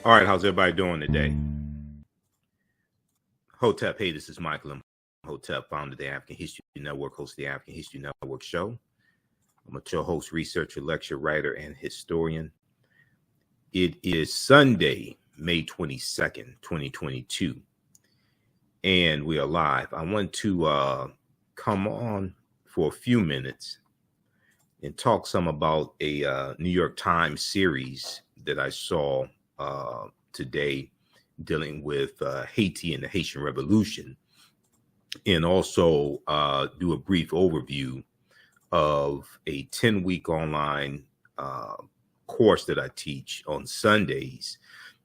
All right, how's everybody doing today? Hotep, hey, this is Michael. I'm Hotep, founder of the African History Network, host of the African History Network show. I'm a show host, researcher, lecturer, writer, and historian. It is Sunday, May 22nd, 2022, and we are live. I want to come on for a few minutes and talk some about a New York Times series that I saw today dealing with Haiti and the Haitian Revolution, and also do a brief overview of a 10-week online course that I teach on Sundays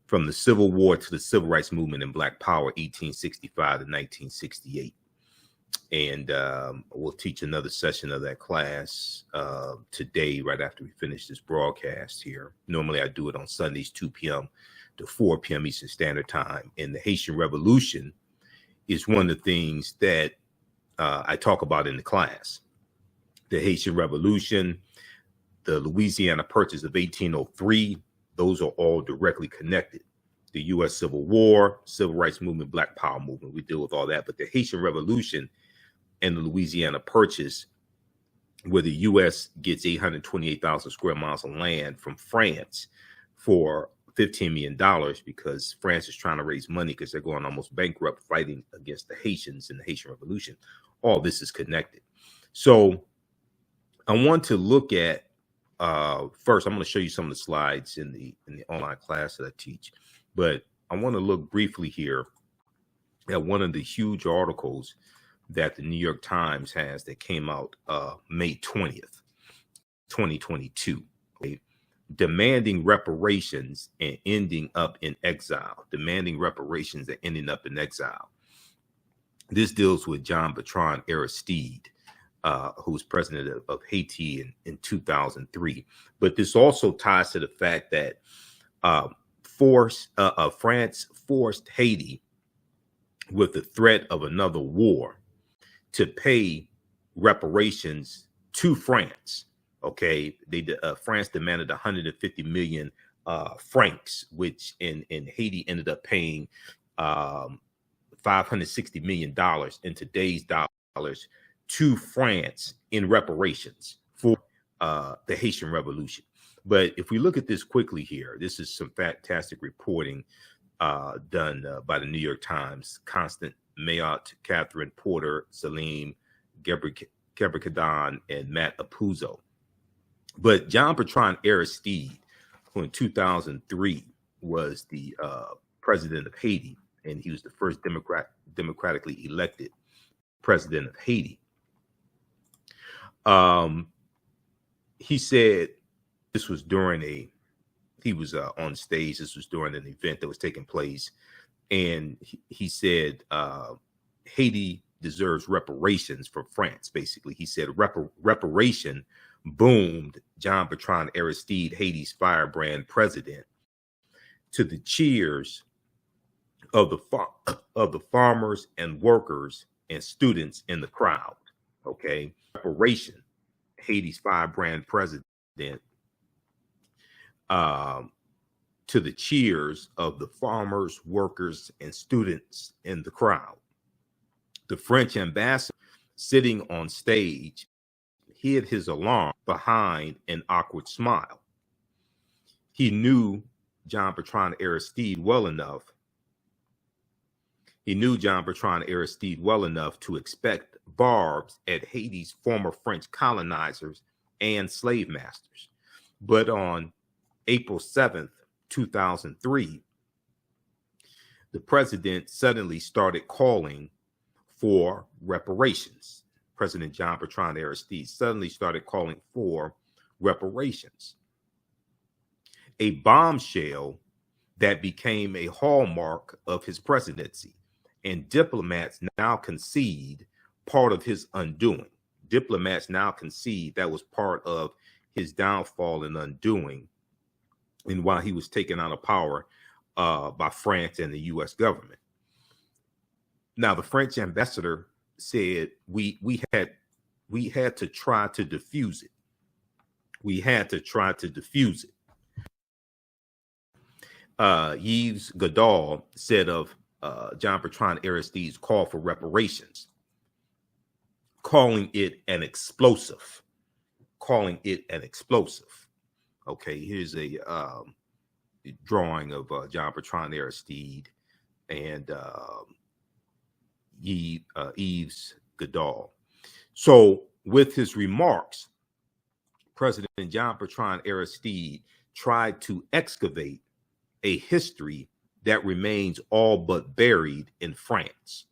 from the Civil War to the Civil Rights Movement and Black Power, 1865 to 1968. And we'll teach another session of that class today, right after we finish this broadcast here. Normally I do it on Sundays, 2 p.m. to 4 p.m. Eastern Standard Time. And the Haitian Revolution is one of the things that I talk about in the class. The Haitian Revolution, the Louisiana Purchase of 1803, those are all directly connected. The U.S. Civil War, Civil Rights Movement, Black Power Movement, we deal with all that. But the Haitian Revolution and the Louisiana Purchase, where the U.S. gets 828,000 square miles of land from France for $15 million because France is trying to raise money because they're going almost bankrupt fighting against the Haitians in the Haitian Revolution. All this is connected. So I want to look at, first, I'm going to show you some of the slides in the online class that I teach, but I want to look briefly here at one of the huge articles that the New York Times has that came out May 20th, 2022, okay? Demanding reparations and ending up in exile. Demanding reparations and ending up in exile. This deals with Jean-Bertrand Aristide, who was president of Haiti in 2003. But this also ties to the fact that France forced Haiti with the threat of another war to pay reparations to France. Okay, France demanded 150 million francs, which in Haiti ended up paying $560 million in today's dollars to France in reparations for the Haitian Revolution. But if we look at this quickly here, this is some fantastic reporting done by the New York Times. Constant Mayot, Catherine Porter, Salim Gebrekadan, and Matt Apuzzo. But Jean-Bertrand Aristide, who in 2003 was the president of Haiti, and he was the first democratically elected president of Haiti. He said this was during he was on stage. This was during an event that was taking place. And he said Haiti deserves reparations from France. Basically, he said reparation boomed Jean-Bertrand Aristide, Haiti's firebrand president, to the cheers of the farmers and workers and students in the crowd. Okay, reparation, Haiti's firebrand president, to the cheers of the farmers, workers, and students in the crowd. The French ambassador, sitting on stage, hid his alarm behind an awkward smile. He knew Jean-Bertrand Aristide well enough. He knew Jean-Bertrand Aristide well enough to expect barbs at Haiti's former French colonizers and slave masters. But on April 7th, 2003, the president suddenly started calling for reparations. President Jean-Bertrand Aristide suddenly started calling for reparations. A bombshell that became a hallmark of his presidency, and diplomats now concede part of his undoing. Diplomats now concede that was part of his downfall and undoing, and while he was taken out of power by France and the U.S. government. Now, the French ambassador said we had to try to diffuse it. We had to try to diffuse it. Yves Goddard said of John Bertrand Aristide's call for reparations, calling it an explosive. Okay, here's a drawing of John Bertrand Aristide and Yves Goddard. So with his remarks, President John Bertrand Aristide tried to excavate a history that remains all but buried in France.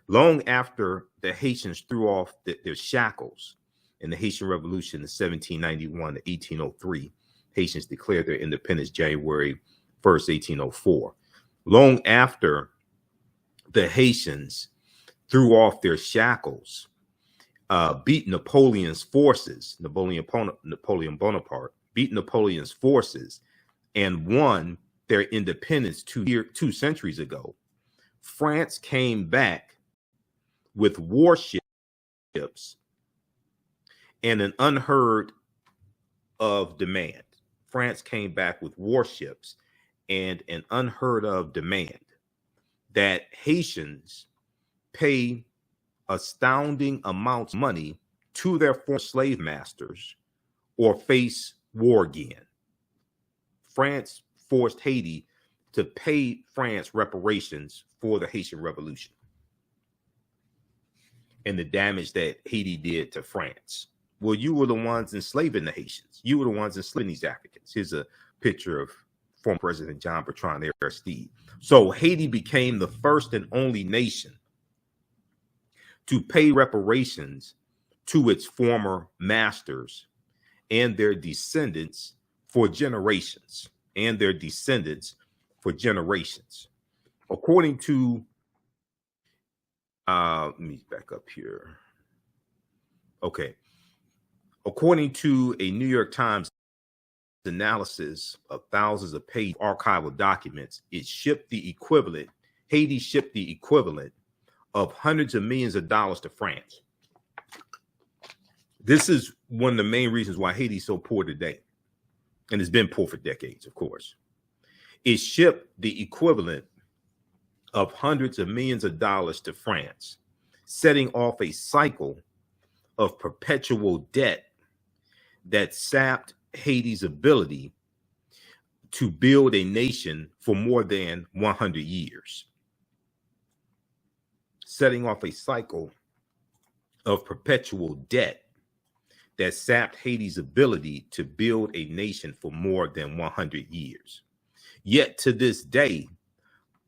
Long after the Haitians threw off their shackles in the Haitian Revolution in 1791 to 1803, Haitians declared their independence January 1st, 1804. Long after the Haitians threw off their shackles, beat Napoleon's forces, Napoleon Bonaparte, beat Napoleon's forces, and won their independence 2 centuries ago, France came back with warships and an unheard of demand. France came back with warships and an unheard of demand that Haitians pay astounding amounts of money to their former slave masters or face war again. France forced Haiti to pay France reparations for the Haitian Revolution and the damage that Haiti did to France. Well, you were the ones enslaving the Haitians. You were the ones enslaving these Africans. Here's a picture of former President John Bertrand Aristide. So Haiti became the first and only nation to pay reparations to its former masters and their descendants for generations. According to, let me back up here. Okay. According to a New York Times analysis of thousands of pages of archival documents, Haiti shipped the equivalent of hundreds of millions of dollars to France. This is one of the main reasons why Haiti is so poor today, and it's been poor for decades, of course. It shipped the equivalent of hundreds of millions of dollars to France, setting off a cycle of perpetual debt that sapped Haiti's ability to build a nation for more than 100 years. Setting off a cycle of perpetual debt that sapped Haiti's ability to build a nation for more than 100 years. Yet to this day,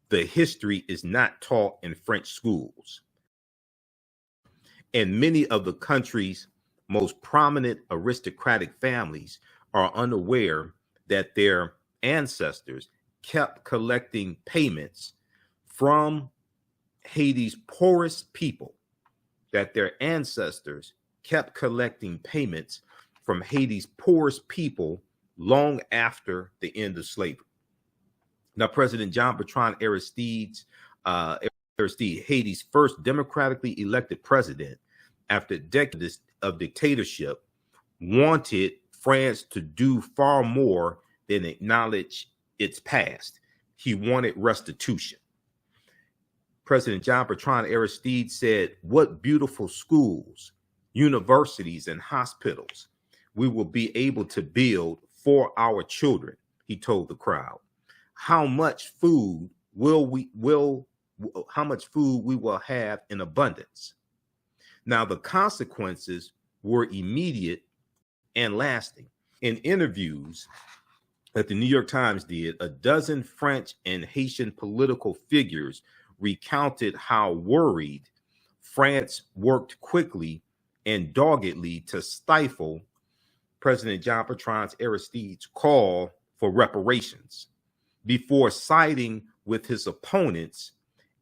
the history is not taught in French schools. And many of the country's most prominent aristocratic families are unaware that their ancestors kept collecting payments from Haiti's poorest people, long after the end of slavery. Now, President John Bertrand Aristide, Haiti's first democratically elected president after decades of dictatorship, wanted France to do far more than acknowledge its past. He wanted restitution. President John Bertrand Aristide said, "What beautiful schools, universities, and hospitals we will be able to build for our children," he told the crowd. How much food we will have in abundance. Now, the consequences were immediate and lasting. In interviews that the New York Times did, a dozen French and Haitian political figures recounted how worried France worked quickly and doggedly to stifle President John Bertrand Aristide's call for reparations before siding with his opponents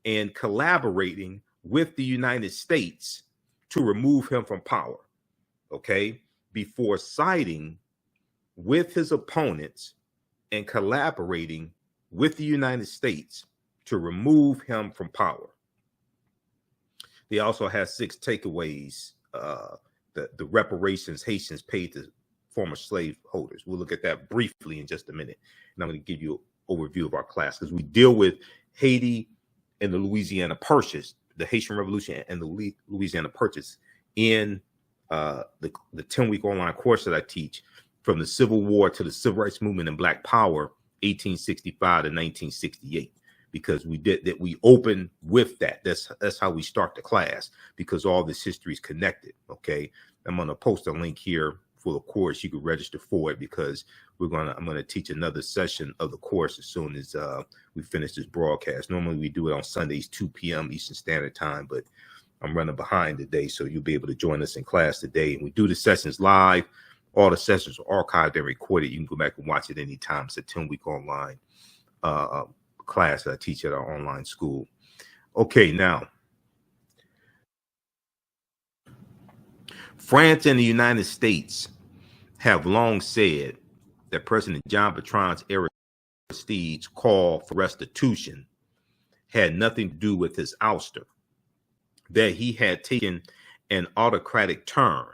and collaborating with the United States to remove him from power. Okay? Before siding with his opponents and collaborating with the United States to remove him from power. They also had 6 takeaways, the reparations Haitians paid to former slave holders. We'll look at that briefly in just a minute. And I'm going to give you an overview of our class, because we deal with Haiti and the Louisiana Purchase, the Haitian Revolution and the Louisiana Purchase in the 10-week online course that I teach, from the Civil War to the Civil Rights Movement and Black Power, 1865 to 1968. Because we open with that. That's how we start the class, because all this history is connected. Okay, I'm gonna post a link here for the course. You can register for it, because I'm gonna teach another session of the course as soon as we finish this broadcast. Normally we do it on Sundays 2 p.m. Eastern Standard Time, but I'm running behind today, so you'll be able to join us in class today. And we do the sessions live. All the sessions are archived and recorded. You can go back and watch it anytime. It's a 10-week online class that I teach at our online school. Okay, now, France and the United States have long said that President Jean-Bertrand Aristide's call for restitution had nothing to do with his ouster, that he had taken an autocratic turn,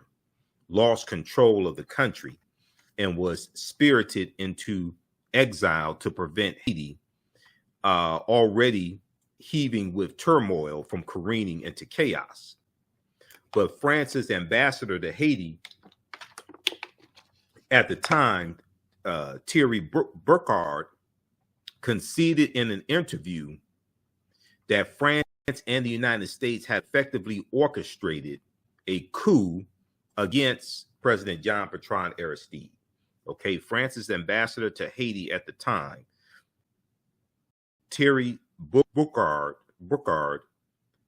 lost control of the country, and was spirited into exile to prevent Haiti, already heaving with turmoil, from careening into chaos. But France's ambassador to Haiti at the time, Thierry Burkhardt, conceded in an interview that France and the United States had effectively orchestrated a coup against President Jean-Bertrand Aristide. Okay, France's ambassador to Haiti at the time, Thierry Burkhardt,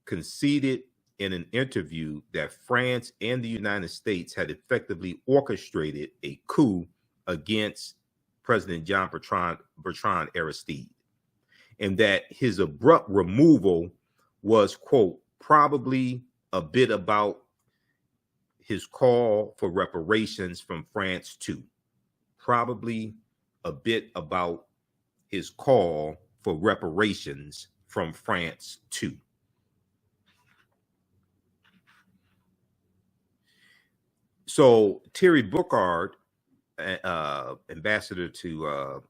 conceded in an interview that France and the United States had effectively orchestrated a coup against President Jean-Bertrand Aristide, and that his abrupt removal was, quote, probably a bit about his call for reparations from France too. Probably a bit about his call for reparations from France too. So Thierry Burkhardt, ambassador to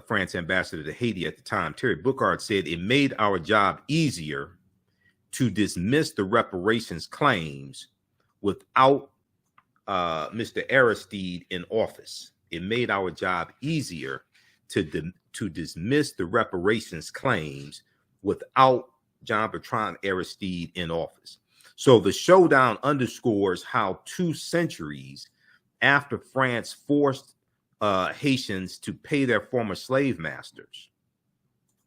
France ambassador to Haiti at the time, Thierry Burkhardt said, it made our job easier to dismiss the reparations claims without Mr. Aristide in office. It made our job easier to dismiss the reparations claims without Jean-Bertrand Aristide in office. So the showdown underscores how 2 centuries after France forced Haitians to pay their former slave masters,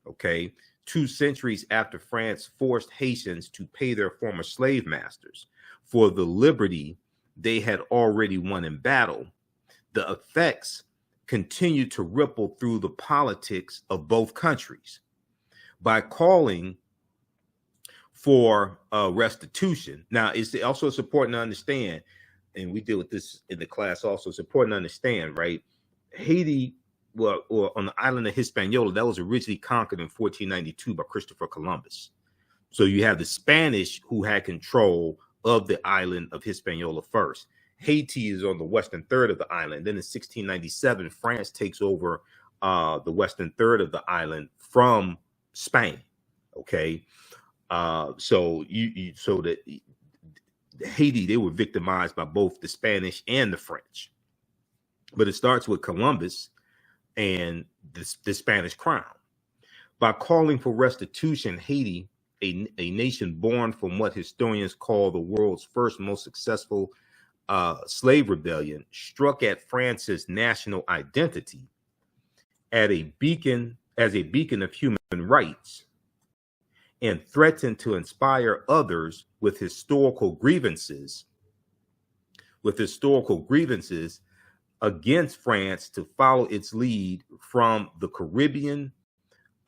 okay, 2 centuries after France forced Haitians to pay their former slave masters for the liberty they had already won in battle, the effects continue to ripple through the politics of both countries. By calling for restitution. Now, it's important to understand, and we deal with this in the class also, it's important to understand, right? Haiti, well, or on the island of Hispaniola, that was originally conquered in 1492 by Christopher Columbus. So you have the Spanish who had control of the island of Hispaniola first. Haiti is on the western third of the island. Then in 1697, France takes over the western third of the island from Spain. Okay. So Haiti, they were victimized by both the Spanish and the French. But it starts with Columbus and the Spanish crown. By calling for restitution, Haiti, a nation born from what historians call the world's first most successful slave rebellion, struck at France's national identity as a beacon of human rights, and threatened to inspire others with historical grievances against France to follow its lead from the Caribbean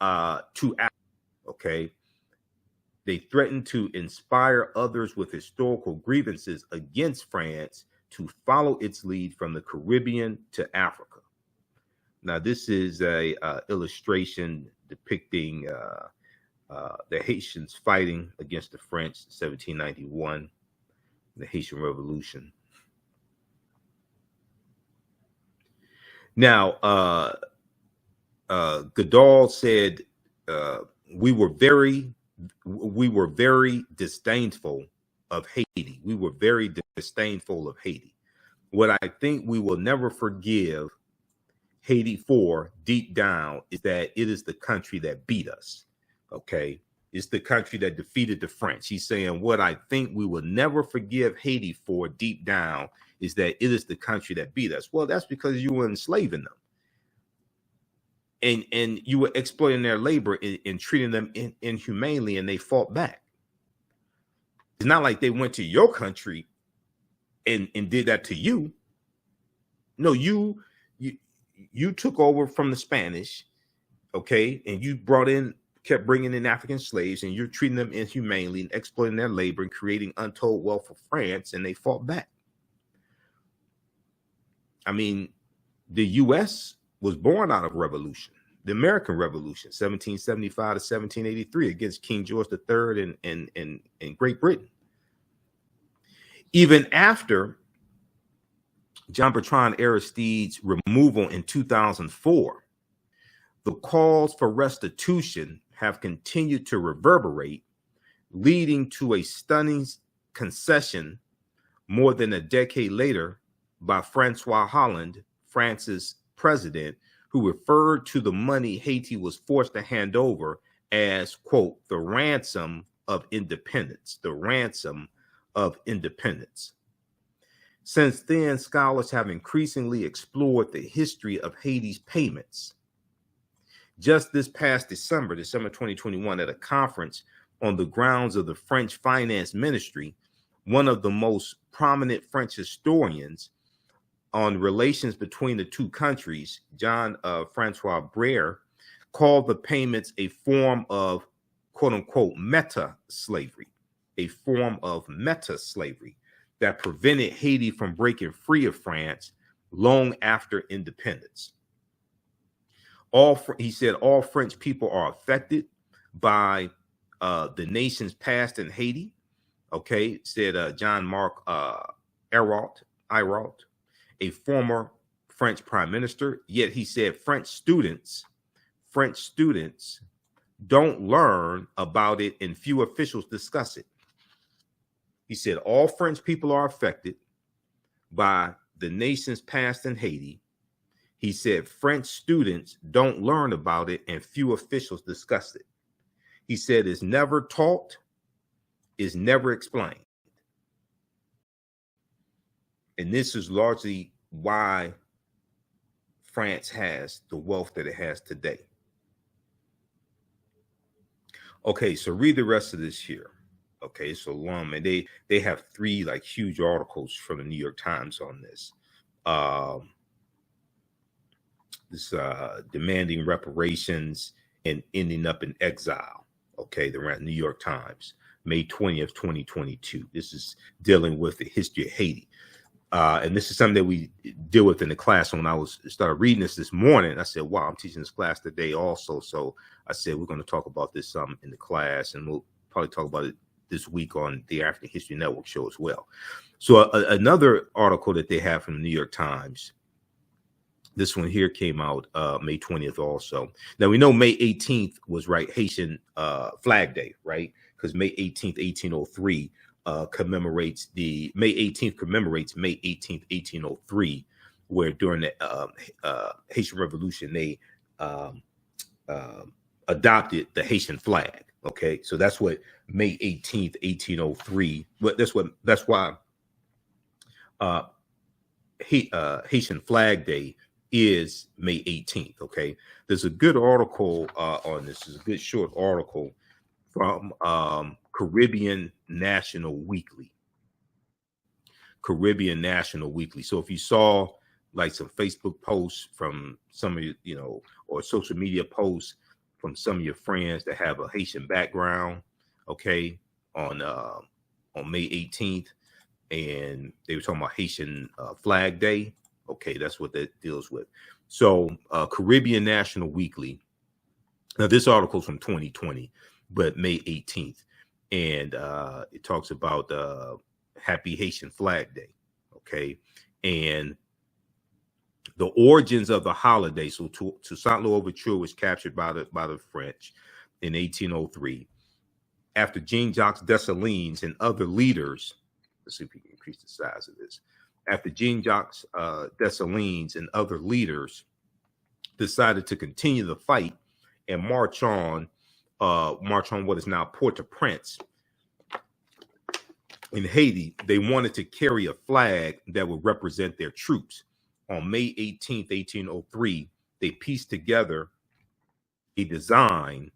to Africa. Okay. They threatened to inspire others with historical grievances against France to follow its lead from the Caribbean to Africa. Now, this is a illustration depicting the Haitians fighting against the French in 1791, the Haitian Revolution. Now, Goodall said we were very disdainful of Haiti. We were very disdainful of Haiti. What I think we will never forgive Haiti for deep down is that it is the country that beat us. Okay. It's the country that defeated the French. He's saying what I think we will never forgive Haiti for deep down is that it is the country that beat us. Well, that's because you were enslaving them. And you were exploiting their labor and treating them inhumanely, and they fought back. It's not like they went to your country and did that to you. No, you took over from the Spanish, okay, and you kept bringing in African slaves, and you're treating them inhumanely and exploiting their labor and creating untold wealth for France, and they fought back. I mean, the U.S. was born out of revolution, the American Revolution, 1775 to 1783, against King George III and Great Britain. Even after John Bertrand Aristide's removal in 2004, the calls for restitution have continued to reverberate, leading to a stunning concession more than a decade later by Francois Hollande, France's president, who referred to the money Haiti was forced to hand over as, quote, the ransom of independence, the ransom of independence. Since then, scholars have increasingly explored the history of Haiti's payments. Just this past December 2021, at a conference on the grounds of the French Finance Ministry, one of the most prominent French historians on relations between the two countries, John Francois Breyer, called the payments a form of, quote unquote, meta slavery, a form of meta slavery that prevented Haiti from breaking free of France long after independence. He said all French people are affected by the nation's past in Haiti. Okay, said Jean-Marc Ayrault, a former French prime minister. Yet he said French students don't learn about it and few officials discuss it. He said all French people are affected by the nation's past in Haiti. He said French students don't learn about it and few officials discuss it. He said it's never taught, it's never explained. And this is largely why France has the wealth that it has today. Okay, so read the rest of this here. Okay, it's so long, and they have 3 like huge articles from the New York Times on this. Demanding reparations and ending up in exile. Okay, the New York Times, May 20th, 2022. This is dealing with the history of Haiti. And this is something that we deal with in the class. When I started reading this morning, I said, wow, I'm teaching this class today also. So I said, we're going to talk about this in the class, and we'll probably talk about it this week on the African History Network show as well. So another article that they have from the New York Times, this one here came out May 20th also. Now, we know May 18th was Haitian Flag Day, right? Because May 18th, 1803 commemorates May 18th, 1803, where during the Haitian Revolution, they adopted the Haitian flag. Okay, so that's what May 18th, 1803. But that's why Haitian Flag Day is May 18th. Okay, there's a good article on this. Is a good short article from Caribbean National Weekly. Caribbean National Weekly. So if you saw like some Facebook posts from some of you, or social media posts from some of your friends that have a Haitian background, okay, on May 18th, and they were talking about Haitian Flag Day. Okay, that's what that deals with. So Caribbean National Weekly. Now this article is from 2020, but May 18th, and it talks about Happy Haitian Flag Day. Okay, and The origins of the holiday. So Toussaint Louverture was captured by the French in 1803. After Jean-Jacques Dessalines and other leaders, let's see if we can increase the size of this. After Jean-Jacques Dessalines and other leaders decided to continue the fight and march on what is now Port-au-Prince in Haiti, they wanted to carry a flag that would represent their troops. On May 18th, 1803, they pieced together a design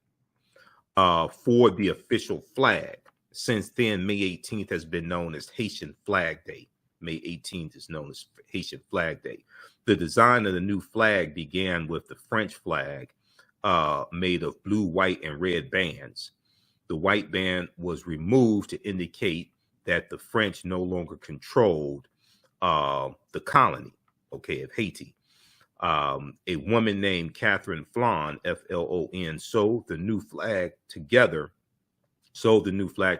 for the official flag. Since then, May 18th has been known as Haitian Flag Day. May 18th is known as Haitian Flag Day. The design of the new flag began with the French flag made of blue, white, and red bands. The white band was removed to indicate that the French no longer controlled the colony, of Haiti. A woman named Catherine Flon, Flon, sewed the new flag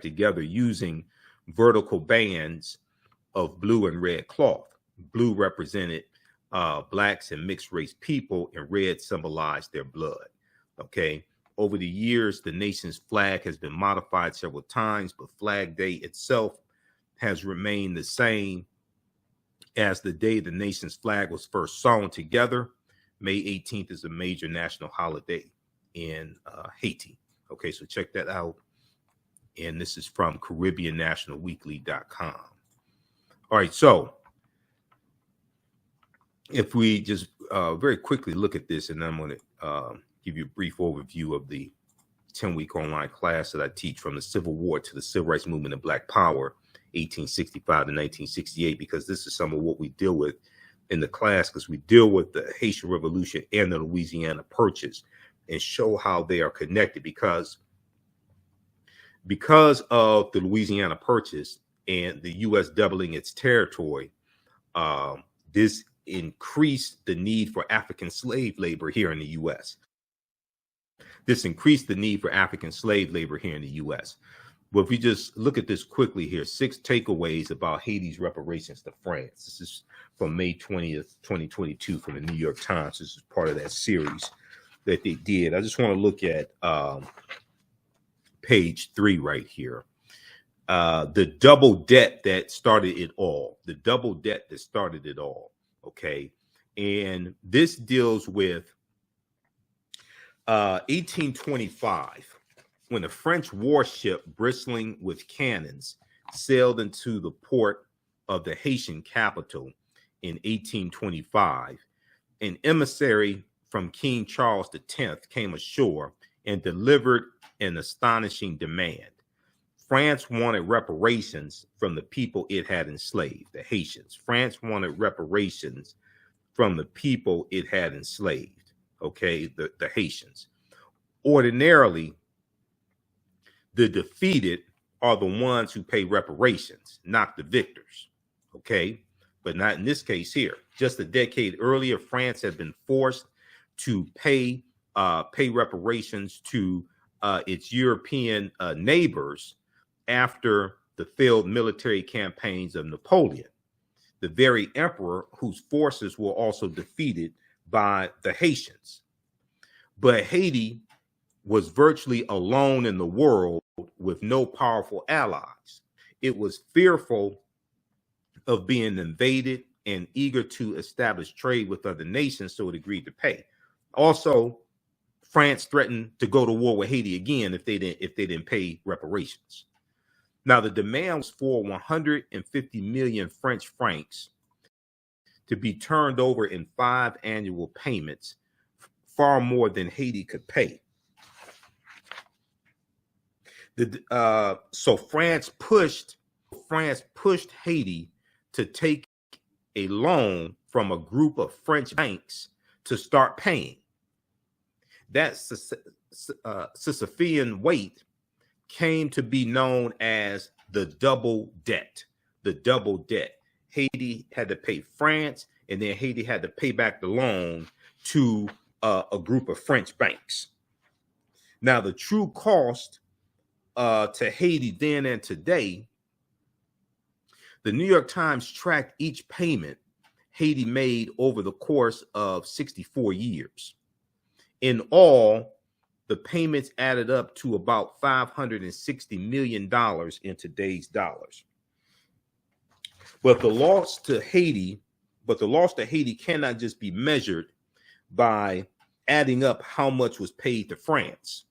together using vertical bands of blue and red cloth. Blue represented blacks and mixed race people, and red symbolized their blood. Over the years, the nation's flag has been modified several times, but Flag Day itself has remained the same as the day the nation's flag was first sewn together. May 18th is a major national holiday in Haiti. So check that out. And this is from CaribbeanNationalWeekly.com. All right, so if we just very quickly look at this, and I'm going to give you a brief overview of the 10-week online class that I teach, from the Civil War to the Civil Rights Movement and Black Power, 1865 to 1968, because this is some of what we deal with in the class, because we deal with the Haitian Revolution and the Louisiana Purchase and show how they are connected, because of the Louisiana Purchase and the U.S. doubling its territory, this increased the need for African slave labor here in the U.S. This increased the need for African slave labor here in the U.S. But if we just look at this quickly here, 6 takeaways about Haiti's reparations to France. This is from May 20th, 2022 from the New York Times. This is part of that series that they did. I just want to look at page 3 right here. The double debt that started it all. The double debt that started it all. And this deals with 1825, when a French warship bristling with cannons sailed into the port of the Haitian capital in 1825. An emissary from King Charles X came ashore and delivered an astonishing demand. France wanted reparations from the people it had enslaved, the Haitians. France wanted reparations from the people it had enslaved, the Haitians. Ordinarily, the defeated are the ones who pay reparations, not the victors, but not in this case here. Just a decade earlier, France had been forced to pay reparations to its European neighbors after the failed military campaigns of Napoleon, the very emperor whose forces were also defeated by the Haitians. But Haiti was virtually alone in the world with no powerful allies. It was fearful of being invaded and eager to establish trade with other nations, so it agreed to pay. Also, France threatened to go to war with Haiti again if they didn't pay reparations. Now, the demand was for 150 million French francs to be turned over in 5 annual payments, far more than Haiti could pay. So France pushed Haiti to take a loan from a group of French banks to start paying. That Sisyphean weight came to be known as the double debt. The double debt. Haiti had to pay France, and then Haiti had to pay back the loan to a group of French banks. Now, the true cost to Haiti then and today, the New York Times tracked each payment. Haiti made over the course of 64 years. In all, the payments added up to about $560 million in today's dollars. But the loss to Haiti cannot just be measured by adding up how much was paid to France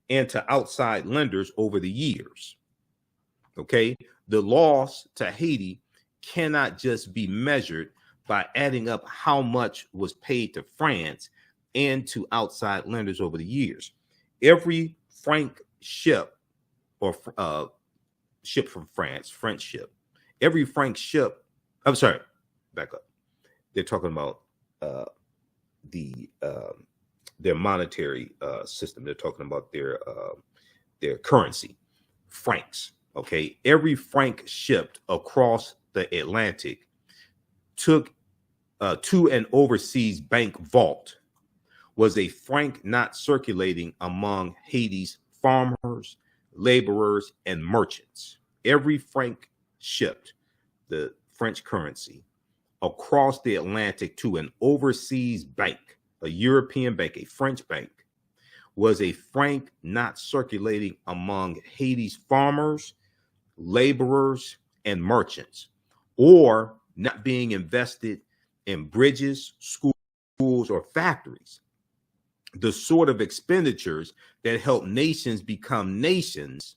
and to outside lenders over the years. Okay, the loss to Haiti cannot just be measured by adding up how much was paid to France and to outside lenders over the years. Every Franc ship or ship from France, French ship, every Franc ship, I'm sorry, back up. They're talking about their monetary system. They're talking about their currency, francs. Okay, every franc shipped across the Atlantic took to an overseas bank vault was a franc not circulating among Haiti's farmers, laborers, and merchants. Every franc shipped, the French currency, across the Atlantic to an overseas bank, a European bank, a French bank, was a franc not circulating among Haiti's farmers, laborers, and merchants, or not being invested in bridges, schools, or factories. The sort of expenditures that help nations become nations,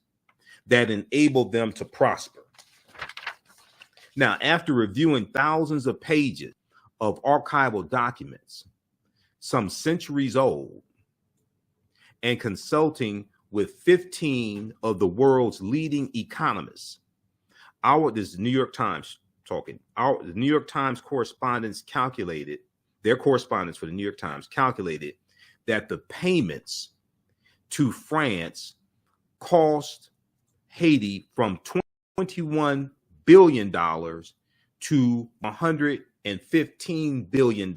that enable them to prosper. Now, after reviewing thousands of pages of archival documents, some centuries old, and consulting with 15 of the world's leading economists, this is New York Times talking, the New York Times correspondents calculated, their correspondents for the New York Times calculated that the payments to France cost Haiti from $21 billion to $115 billion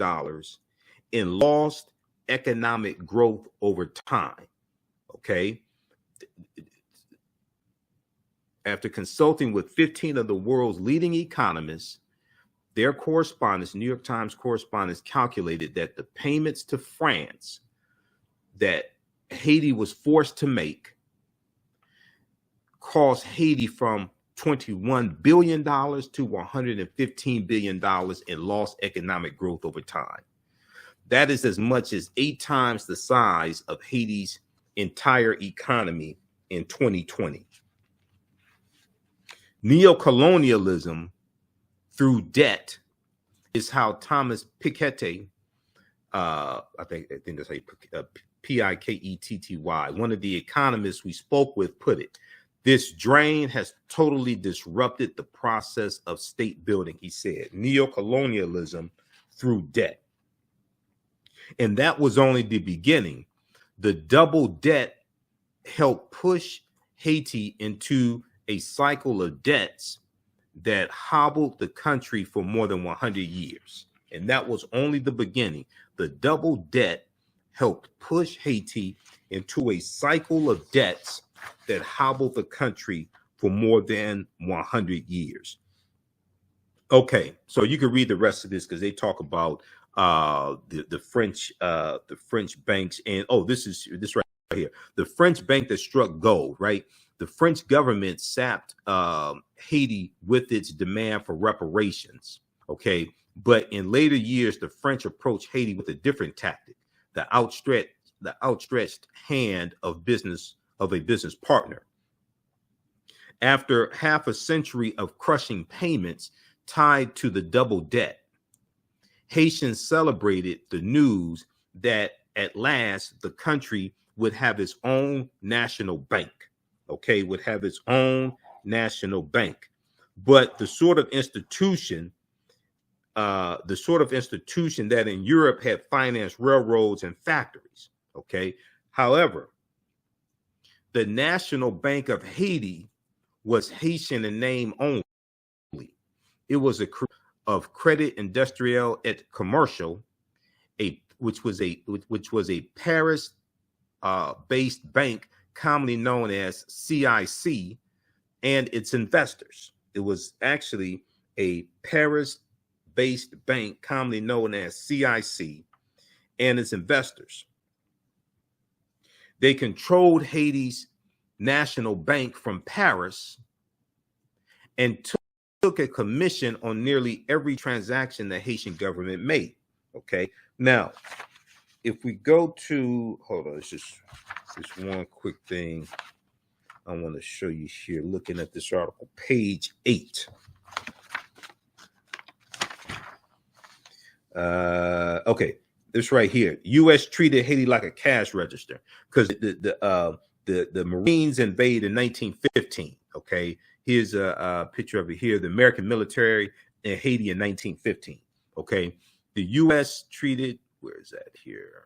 in lost economic growth over time. Okay. After consulting with 15 of the world's leading economists, their correspondents, New York Times correspondents, calculated that the payments to France that Haiti was forced to make cost Haiti from $21 billion to $115 billion in lost economic growth over time. That is as much as 8 times the size of Haiti's entire economy in 2020. Neocolonialism through debt is how Thomas Piketty, I think that's how you Piketty, one of the economists we spoke with, put it. This drain has totally disrupted the process of state building, he said. Neocolonialism through debt. And that was only the beginning. The double debt helped push Haiti into a cycle of debts that hobbled the country for more than 100 years. And that was only the beginning. The double debt helped push Haiti into a cycle of debts that hobbled the country for more than 100 years. Okay, so you can read the rest of this because they talk about the French banks, and this right here, the French bank that struck gold, right? The French government sapped Haiti with its demand for reparations. Okay, but in later years, the French approached Haiti with a different tactic: the outstretched hand of a business partner. After half a century of crushing payments tied to the double debt, Haitians celebrated the news that at last the country would have its own national bank. Okay, would have its own national bank. But the sort of institution that in Europe had financed railroads and factories. Okay. However, the National Bank of Haiti was Haitian in name only. It was of Credit Industriel et Commercial, which was a Paris based bank commonly known as CIC, and its investors. It was actually a Paris based bank, commonly known as CIC, and its investors. They controlled Haiti's national bank from Paris and took a commission on nearly every transaction the Haitian government made. Okay, now if we go to, hold on, it's just one quick thing I want to show you here, looking at this article, page 8. Okay, this right here. U.S. treated Haiti like a cash register because the Marines invaded in 1915. Okay, here's a picture of it here. The American military in Haiti in 1915. Okay, the U.S. treated. Where is that here?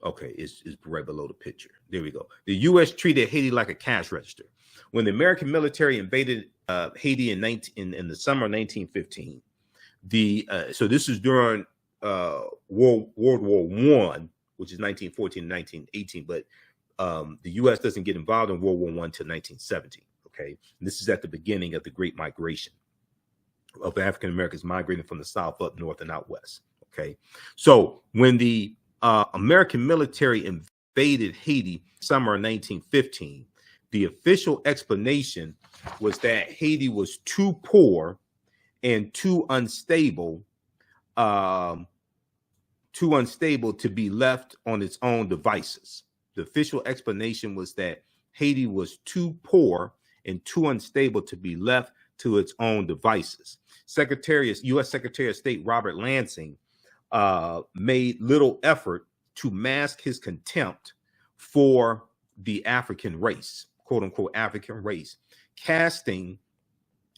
Okay, it's right below the picture. There we go. The U.S. treated Haiti like a cash register. When the American military invaded Haiti in the summer of 1915, so this is during World War I, which is 1914 and 1918, but the U.S. doesn't get involved in World War I until 1917. Okay, and this is at the beginning of the Great Migration of African Americans migrating from the South up north and out west. Okay, so when the American military invaded Haiti summer of 1915, the official explanation was that Haiti was too poor and too unstable to be left on its own devices. The official explanation was that Haiti was too poor and too unstable to be left to its own devices. U.S. Secretary of State Robert Lansing made little effort to mask his contempt for the African race, quote unquote African race, casting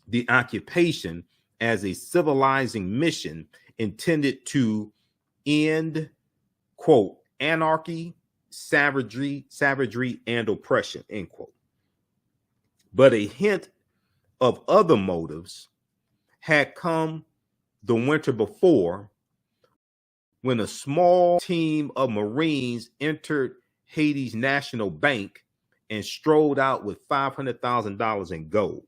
the occupation as a civilizing mission intended to end, quote, anarchy, savagery, and oppression, end quote. But a hint of other motives had come the winter before, when a small team of Marines entered Haiti's national bank and strolled out with $500,000 in gold.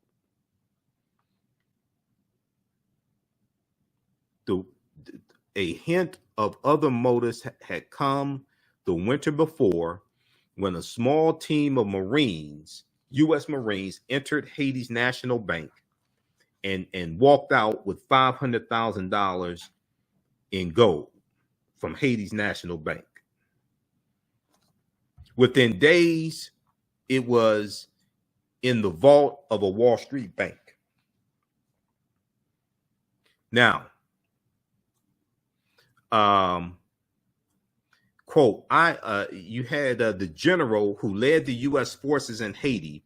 A hint of other motives had come the winter before, when a small team of Marines, U.S. Marines, entered Haiti's national bank and walked out with $500,000 in gold from Haiti's national bank. Within days, it was in the vault of a Wall Street bank. Now, quote, you had the general who led the U.S. forces in Haiti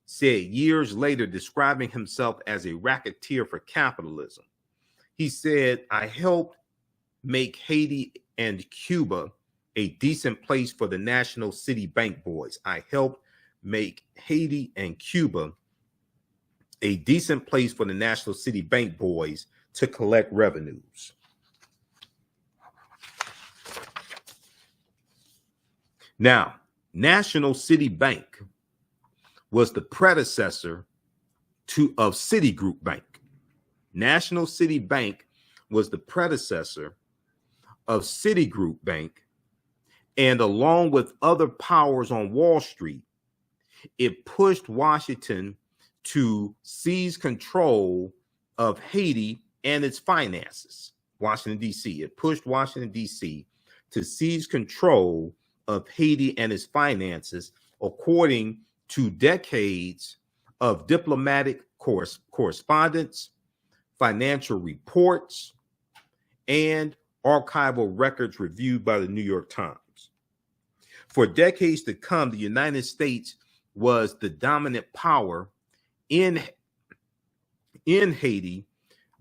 said years later, describing himself as a racketeer for capitalism. He said, I helped make Haiti and Cuba a decent place for the National City Bank boys. I helped make Haiti and Cuba a decent place for the National City Bank boys to collect revenues. Now, National City Bank was the predecessor of Citigroup Bank. National City Bank was the predecessor of Citigroup Bank, and along with other powers on Wall Street, it pushed Washington to seize control of Haiti and its finances. Washington, D.C. It pushed Washington, D.C. to seize control of Haiti and its finances, according to decades of diplomatic correspondence, financial reports, and archival records reviewed by the New York Times. For decades to come, the United States was the dominant power in Haiti,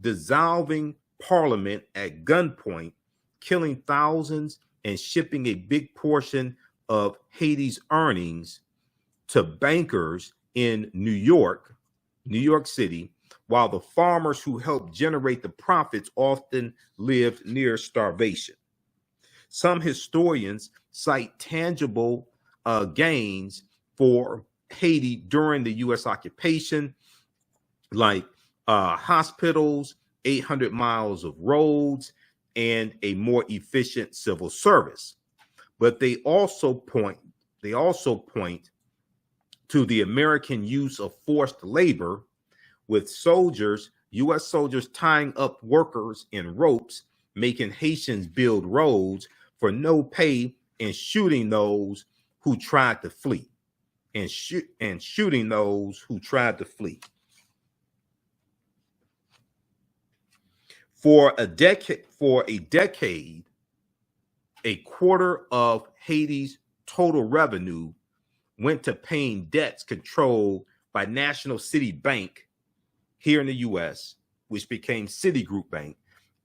dissolving parliament at gunpoint, killing thousands, and shipping a big portion of Haiti's earnings to bankers in New York City, while the farmers who helped generate the profits often lived near starvation. Some historians cite tangible gains for Haiti during the U.S. occupation, like hospitals 800 miles of roads, and a more efficient civil service. But they also point to the American use of forced labor, with U.S. soldiers tying up workers in ropes, making Haitians build roads for no pay, and shooting those who tried to flee. For a decade, a quarter of Haiti's total revenue went to paying debts controlled by National City Bank here in the U.S., which became Citigroup Bank,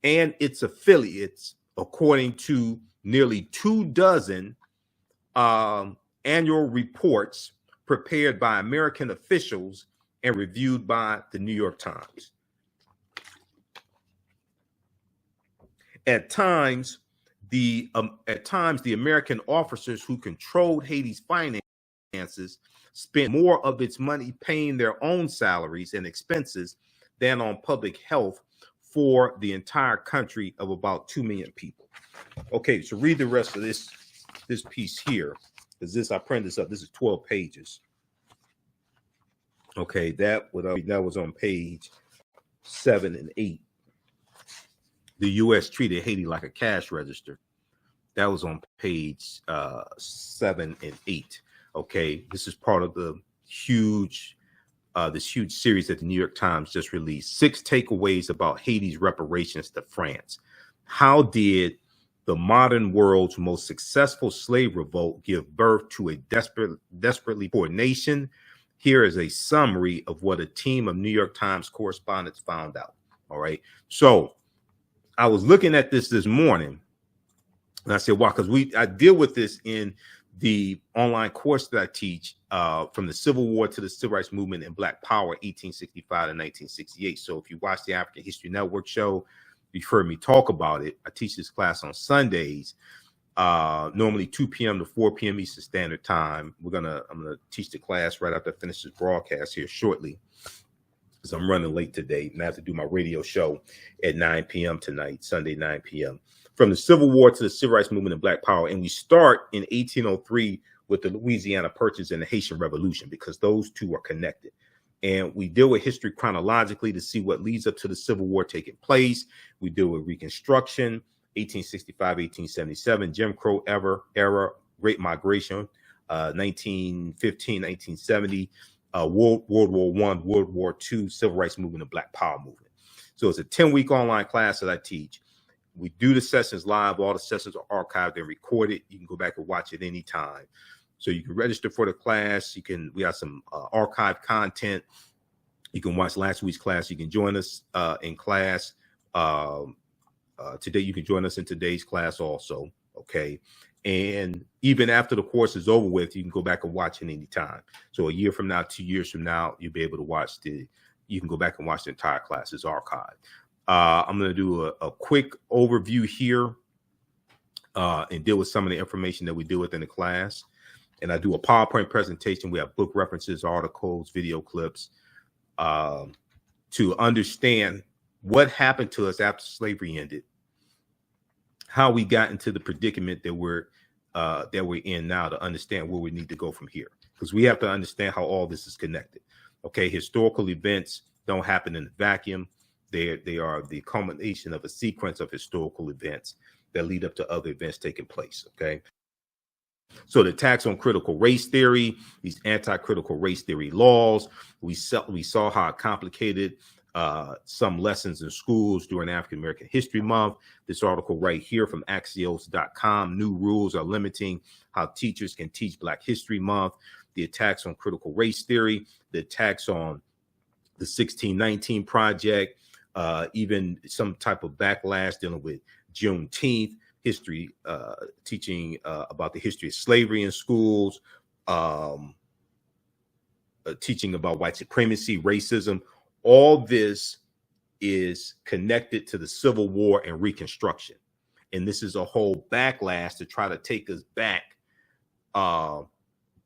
and its affiliates, according to nearly 24 annual reports prepared by American officials and reviewed by the New York Times. At times, the American officers who controlled Haiti's finances spent more of its money paying their own salaries and expenses than on public health for the entire country of about 2 million people. Okay, so read the rest of this piece here, because I printed this up. This is 12 pages. Okay, that was on page 7 and 8. The U.S. treated Haiti like a cash register. That was on page 7 and 8. Okay, this is part of the this huge series that the New York Times just released. 6 takeaways about Haiti's reparations to France. How did the modern world's most successful slave revolt give birth to a desperately poor nation? Here is a summary of what a team of New York Times correspondents found out. All right, so I was looking at this morning, and I said, wow, because I deal with this in the online course that I teach, from the Civil War to the Civil Rights Movement and Black Power, 1865 to 1968. So if you watch the African History Network show, you've heard me talk about it. I teach this class on Sundays, normally 2 p.m. to 4 p.m. Eastern Standard Time. I'm gonna teach the class right after I finish this broadcast here shortly, because I'm running late today, and I have to do my radio show at 9 p.m. tonight, Sunday, 9 p.m. From the Civil War to the Civil Rights Movement and Black Power. And we start in 1803 with the Louisiana Purchase and the Haitian Revolution, because those two are connected. And we deal with history chronologically to see what leads up to the Civil War taking place. We deal with Reconstruction, 1865, 1877, Jim Crow era, Great Migration, 1915, 1970, World War I, World War II, Civil Rights Movement, and Black Power movement. So it's a 10-week online class that I teach. We do the sessions live. All the sessions are archived and recorded. You can go back and watch it anytime. So you can register for the class. We have some archived content. You can watch last week's class. You can join us in class today. You can join us in today's class also. Okay. And even after the course is over with, you can go back and watch it anytime. So a year from now, 2 years from now, you'll be able to you can go back and watch the entire class. It's archived. I'm going to do a quick overview here and deal with some of the information that we do within the class. And I do a PowerPoint presentation. We have book references, articles, video clips to understand what happened to us after slavery ended, how we got into the predicament that we're in now, to understand where we need to go from here, because we have to understand how all this is connected. Okay, historical events don't happen in a vacuum. They are the culmination of a sequence of historical events that lead up to other events taking place. Okay, so the attacks on critical race theory, these anti-critical race theory laws, we saw how it complicated some lessons in schools during African American History Month. This article right here from Axios.com, new rules are limiting how teachers can teach Black History Month. The attacks on critical race theory, the attacks on the 1619 Project, even some type of backlash dealing with Juneteenth, history, teaching about the history of slavery in schools, teaching about white supremacy, racism. All this is connected to the Civil War and Reconstruction. And this is a whole backlash to try to take us back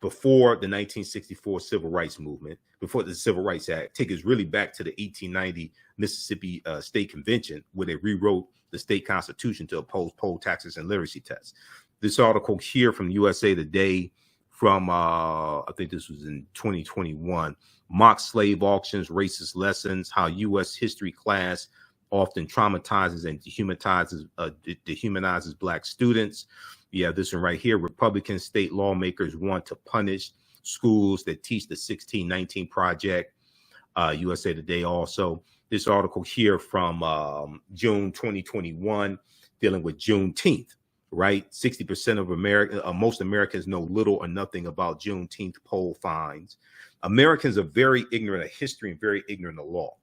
before the 1964 Civil Rights Movement, before the Civil Rights Act, take us really back to the 1890 Mississippi State Convention, where they rewrote the state constitution to oppose poll taxes and literacy tests. This article here from USA Today from, I think this was in 2021, mock slave auctions, racist lessons, how U.S. history class often traumatizes and dehumanizes Black students. Yeah, this one right here. Republican state lawmakers want to punish schools that teach the 1619 Project. USA Today also. This article here from June 2021 dealing with Juneteenth, right? 60% of most Americans know little or nothing about Juneteenth poll finds. Americans are very ignorant of history and very ignorant of law.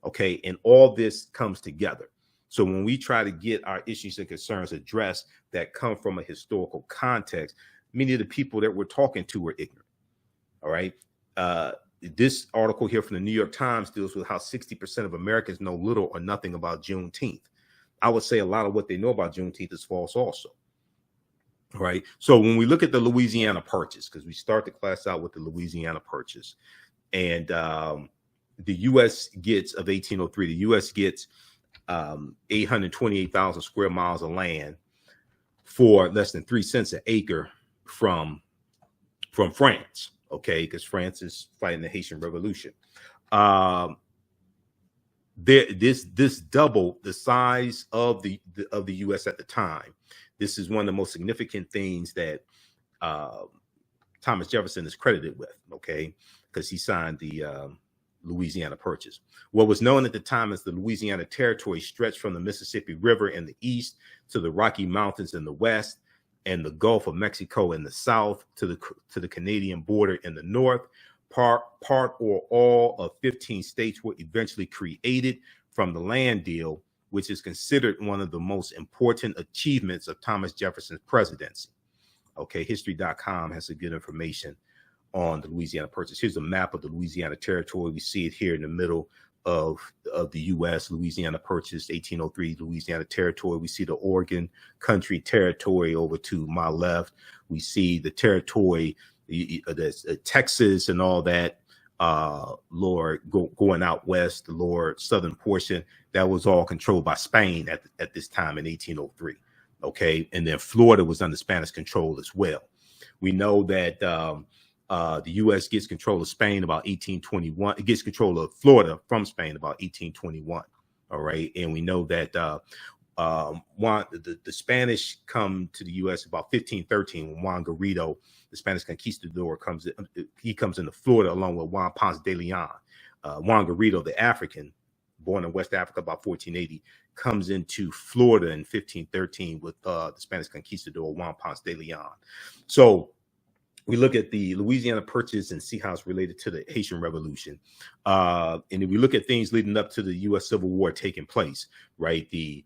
Okay, and all this comes together. So when we try to get our issues and concerns addressed that come from a historical context, many of the people that we're talking to are ignorant. All right. This article here from the New York Times deals with how 60% of Americans know little or nothing about Juneteenth. I would say a lot of what they know about Juneteenth is false also. All right. So when we look at the Louisiana Purchase, because we start the class out with the Louisiana Purchase, and the U.S. gets of 1803, the U.S. gets 828,000 square miles of land for less than 3 cents an acre from France. Okay, because France is fighting the Haitian Revolution. This doubled the size of the U.S. at the time. This is one of the most significant things that Thomas Jefferson is credited with. Okay, because he signed the Louisiana Purchase. What was known at the time as the Louisiana Territory stretched from the Mississippi River in the east to the Rocky Mountains in the west, and the Gulf of Mexico in the south to the Canadian border in the north. Part or all of 15 states were eventually created from the land deal, which is considered one of the most important achievements of Thomas Jefferson's presidency. Okay, history.com has some good information on the Louisiana Purchase. Here's a map of the Louisiana Territory. We see it here in the middle of the U.S. Louisiana Purchase, 1803 Louisiana Territory. We see the Oregon Country Territory over to my left. We see the territory, Texas and all that, going out west, the lower southern portion. That was all controlled by Spain at this time in 1803. Okay, and then Florida was under Spanish control as well. We know that the U.S. gets control of Spain about 1821. It gets control of Florida from Spain about 1821. All right. And we know that the Spanish come to the U.S. about 1513 when Juan Garrido, the Spanish conquistador, comes into Florida along with Juan Ponce de Leon. Juan Garrido, the African, born in West Africa about 1480, comes into Florida in 1513 with the Spanish conquistador Juan Ponce de Leon. So we look at the Louisiana Purchase and see how it's related to the Haitian Revolution. And if we look at things leading up to the U.S. Civil War taking place, right? The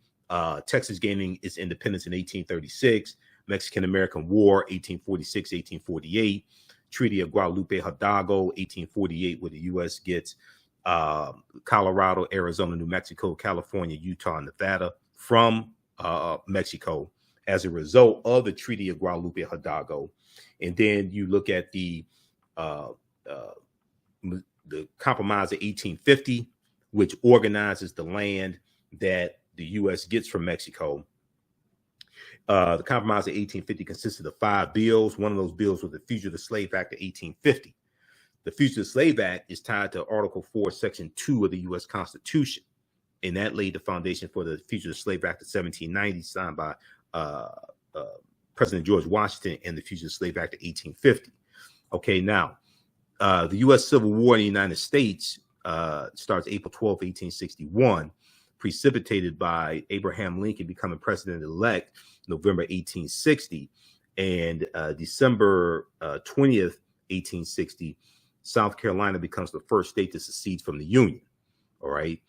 Texas gaining its independence in 1836, Mexican-American War, 1846, 1848, Treaty of Guadalupe Hidalgo, 1848, where the U.S. gets Colorado, Arizona, New Mexico, California, Utah, and Nevada from Mexico as a result of the Treaty of Guadalupe Hidalgo. And then you look at the Compromise of 1850, which organizes the land that the U.S. gets from Mexico. The Compromise of 1850 consisted of 5 bills. One of those bills was the Fugitive Slave Act of 1850. The Fugitive Slave Act is tied to Article 4, Section 2 of the U.S. Constitution, and that laid the foundation for the Fugitive Slave Act of 1790, signed by President George Washington, and the Fugitive Slave Act of 1850. Okay, now, the U.S. Civil War in the United States starts April 12, 1861, precipitated by Abraham Lincoln becoming president-elect November 1860, and December 20th, 1860, South Carolina becomes the first state to secede from the Union, all right,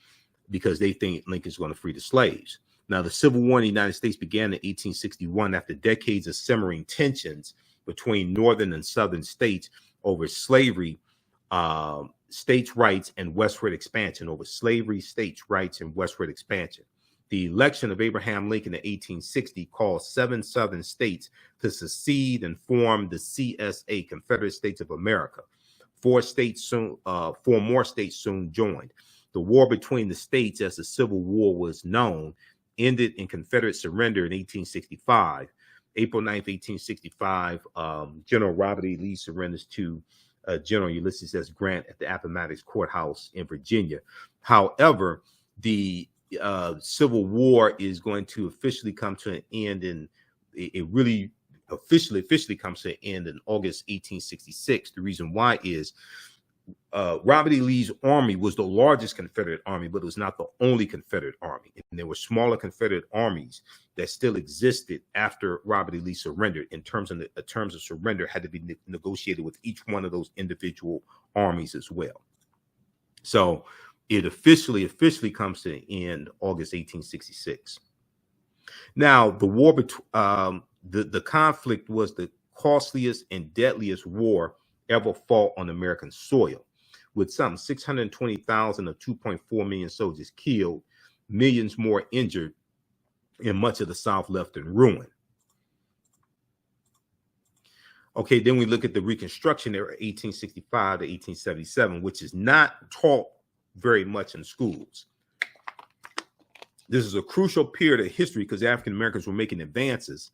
because they think Lincoln's going to free the slaves. Now, the Civil War in the United States began in 1861 after decades of simmering tensions between northern and southern states over slavery, states' rights, and westward expansion, over slavery, states' rights, and westward expansion. The election of Abraham Lincoln in 1860 caused 7 Southern states to secede and form the CSA, Confederate States of America. 4 more states soon joined. The war between the states, as the Civil War was known, ended in Confederate surrender in 1865. April 9th, 1865, General Robert E. Lee surrenders to General Ulysses S. Grant at the Appomattox Courthouse in Virginia. However, the Civil War is going to officially come to an end, and it really officially comes to an end in August 1866. The reason why is Robert E. Lee's army was the largest Confederate army, but it was not the only Confederate army. And there were smaller Confederate armies that still existed after Robert E. Lee surrendered. In terms of surrender had to be negotiated with each one of those individual armies as well. So it officially comes to an end August 1866. Now, the war between the conflict was the costliest and deadliest war ever fought on American soil, with some 620,000 of 2.4 million soldiers killed, millions more injured, and much of the South left in ruin. Okay, then we look at the Reconstruction era, 1865 to 1877, which is not taught very much in schools. This is a crucial period of history because African Americans were making advances.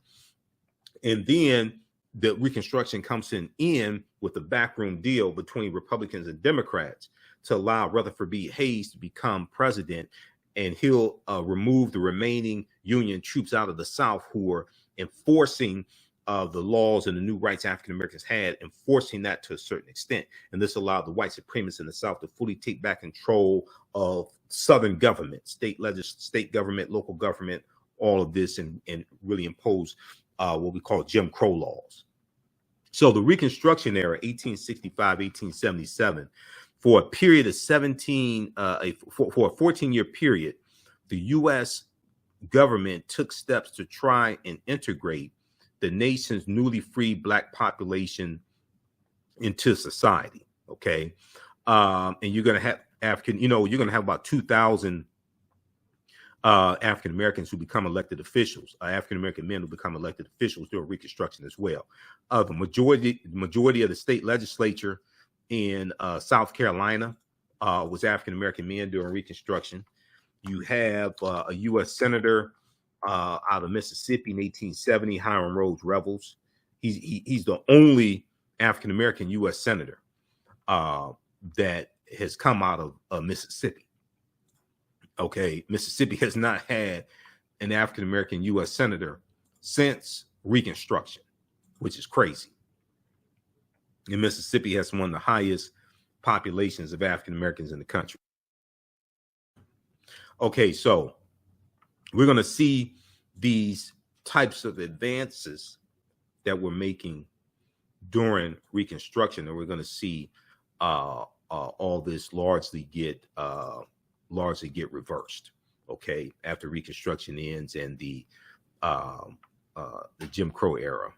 And then the Reconstruction comes to an end with a backroom deal between Republicans and Democrats to allow Rutherford B. Hayes to become president, and he'll remove the remaining Union troops out of the South who were enforcing the laws and the new rights African Americans had, enforcing that to a certain extent. And this allowed the white supremacists in the South to fully take back control of Southern government, state government, local government, all of this, and really impose what we call Jim Crow laws. So the Reconstruction era, 1865, 1877, for a period of for a 14-year period, the U.S. government took steps to try and integrate the nation's newly freed Black population into society. Okay, and you're going to have you're going to have about 2,000 African Americans who become elected officials, African American men who become elected officials during Reconstruction as well. The majority of the state legislature in South Carolina was African American men during Reconstruction. You have a U.S. senator out of Mississippi in 1870, Hiram Rhodes Revels. He's the only African American U.S. senator that has come out of Mississippi. Okay, Mississippi has not had an African American U.S. senator since Reconstruction, which is crazy. And Mississippi has one of the highest populations of African Americans in the country. Okay, so we're going to see these types of advances that we're making during Reconstruction, and we're going to see all this largely get reversed. Okay, after Reconstruction ends and the Jim Crow era.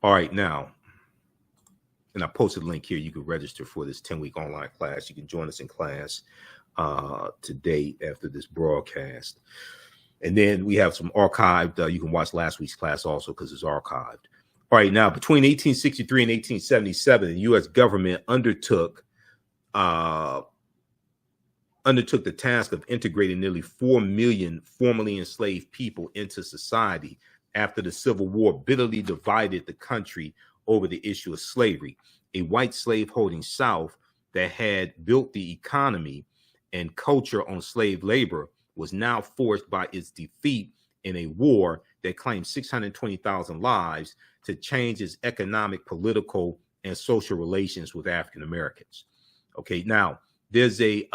All right, now, and I posted a link here. You can register for this 10-week online class. You can join us in class today after this broadcast. And then we have some archived. You can watch last week's class also because it's archived. All right, now, between 1863 and 1877, the U.S. government undertook the task of integrating nearly 4 million formerly enslaved people into society after the Civil War bitterly divided the country over the issue of slavery. A white slave-holding South that had built the economy and culture on slave labor was now forced by its defeat in a war that claimed 620,000 lives to change its economic, political, and social relations with African Americans. Okay, now there's a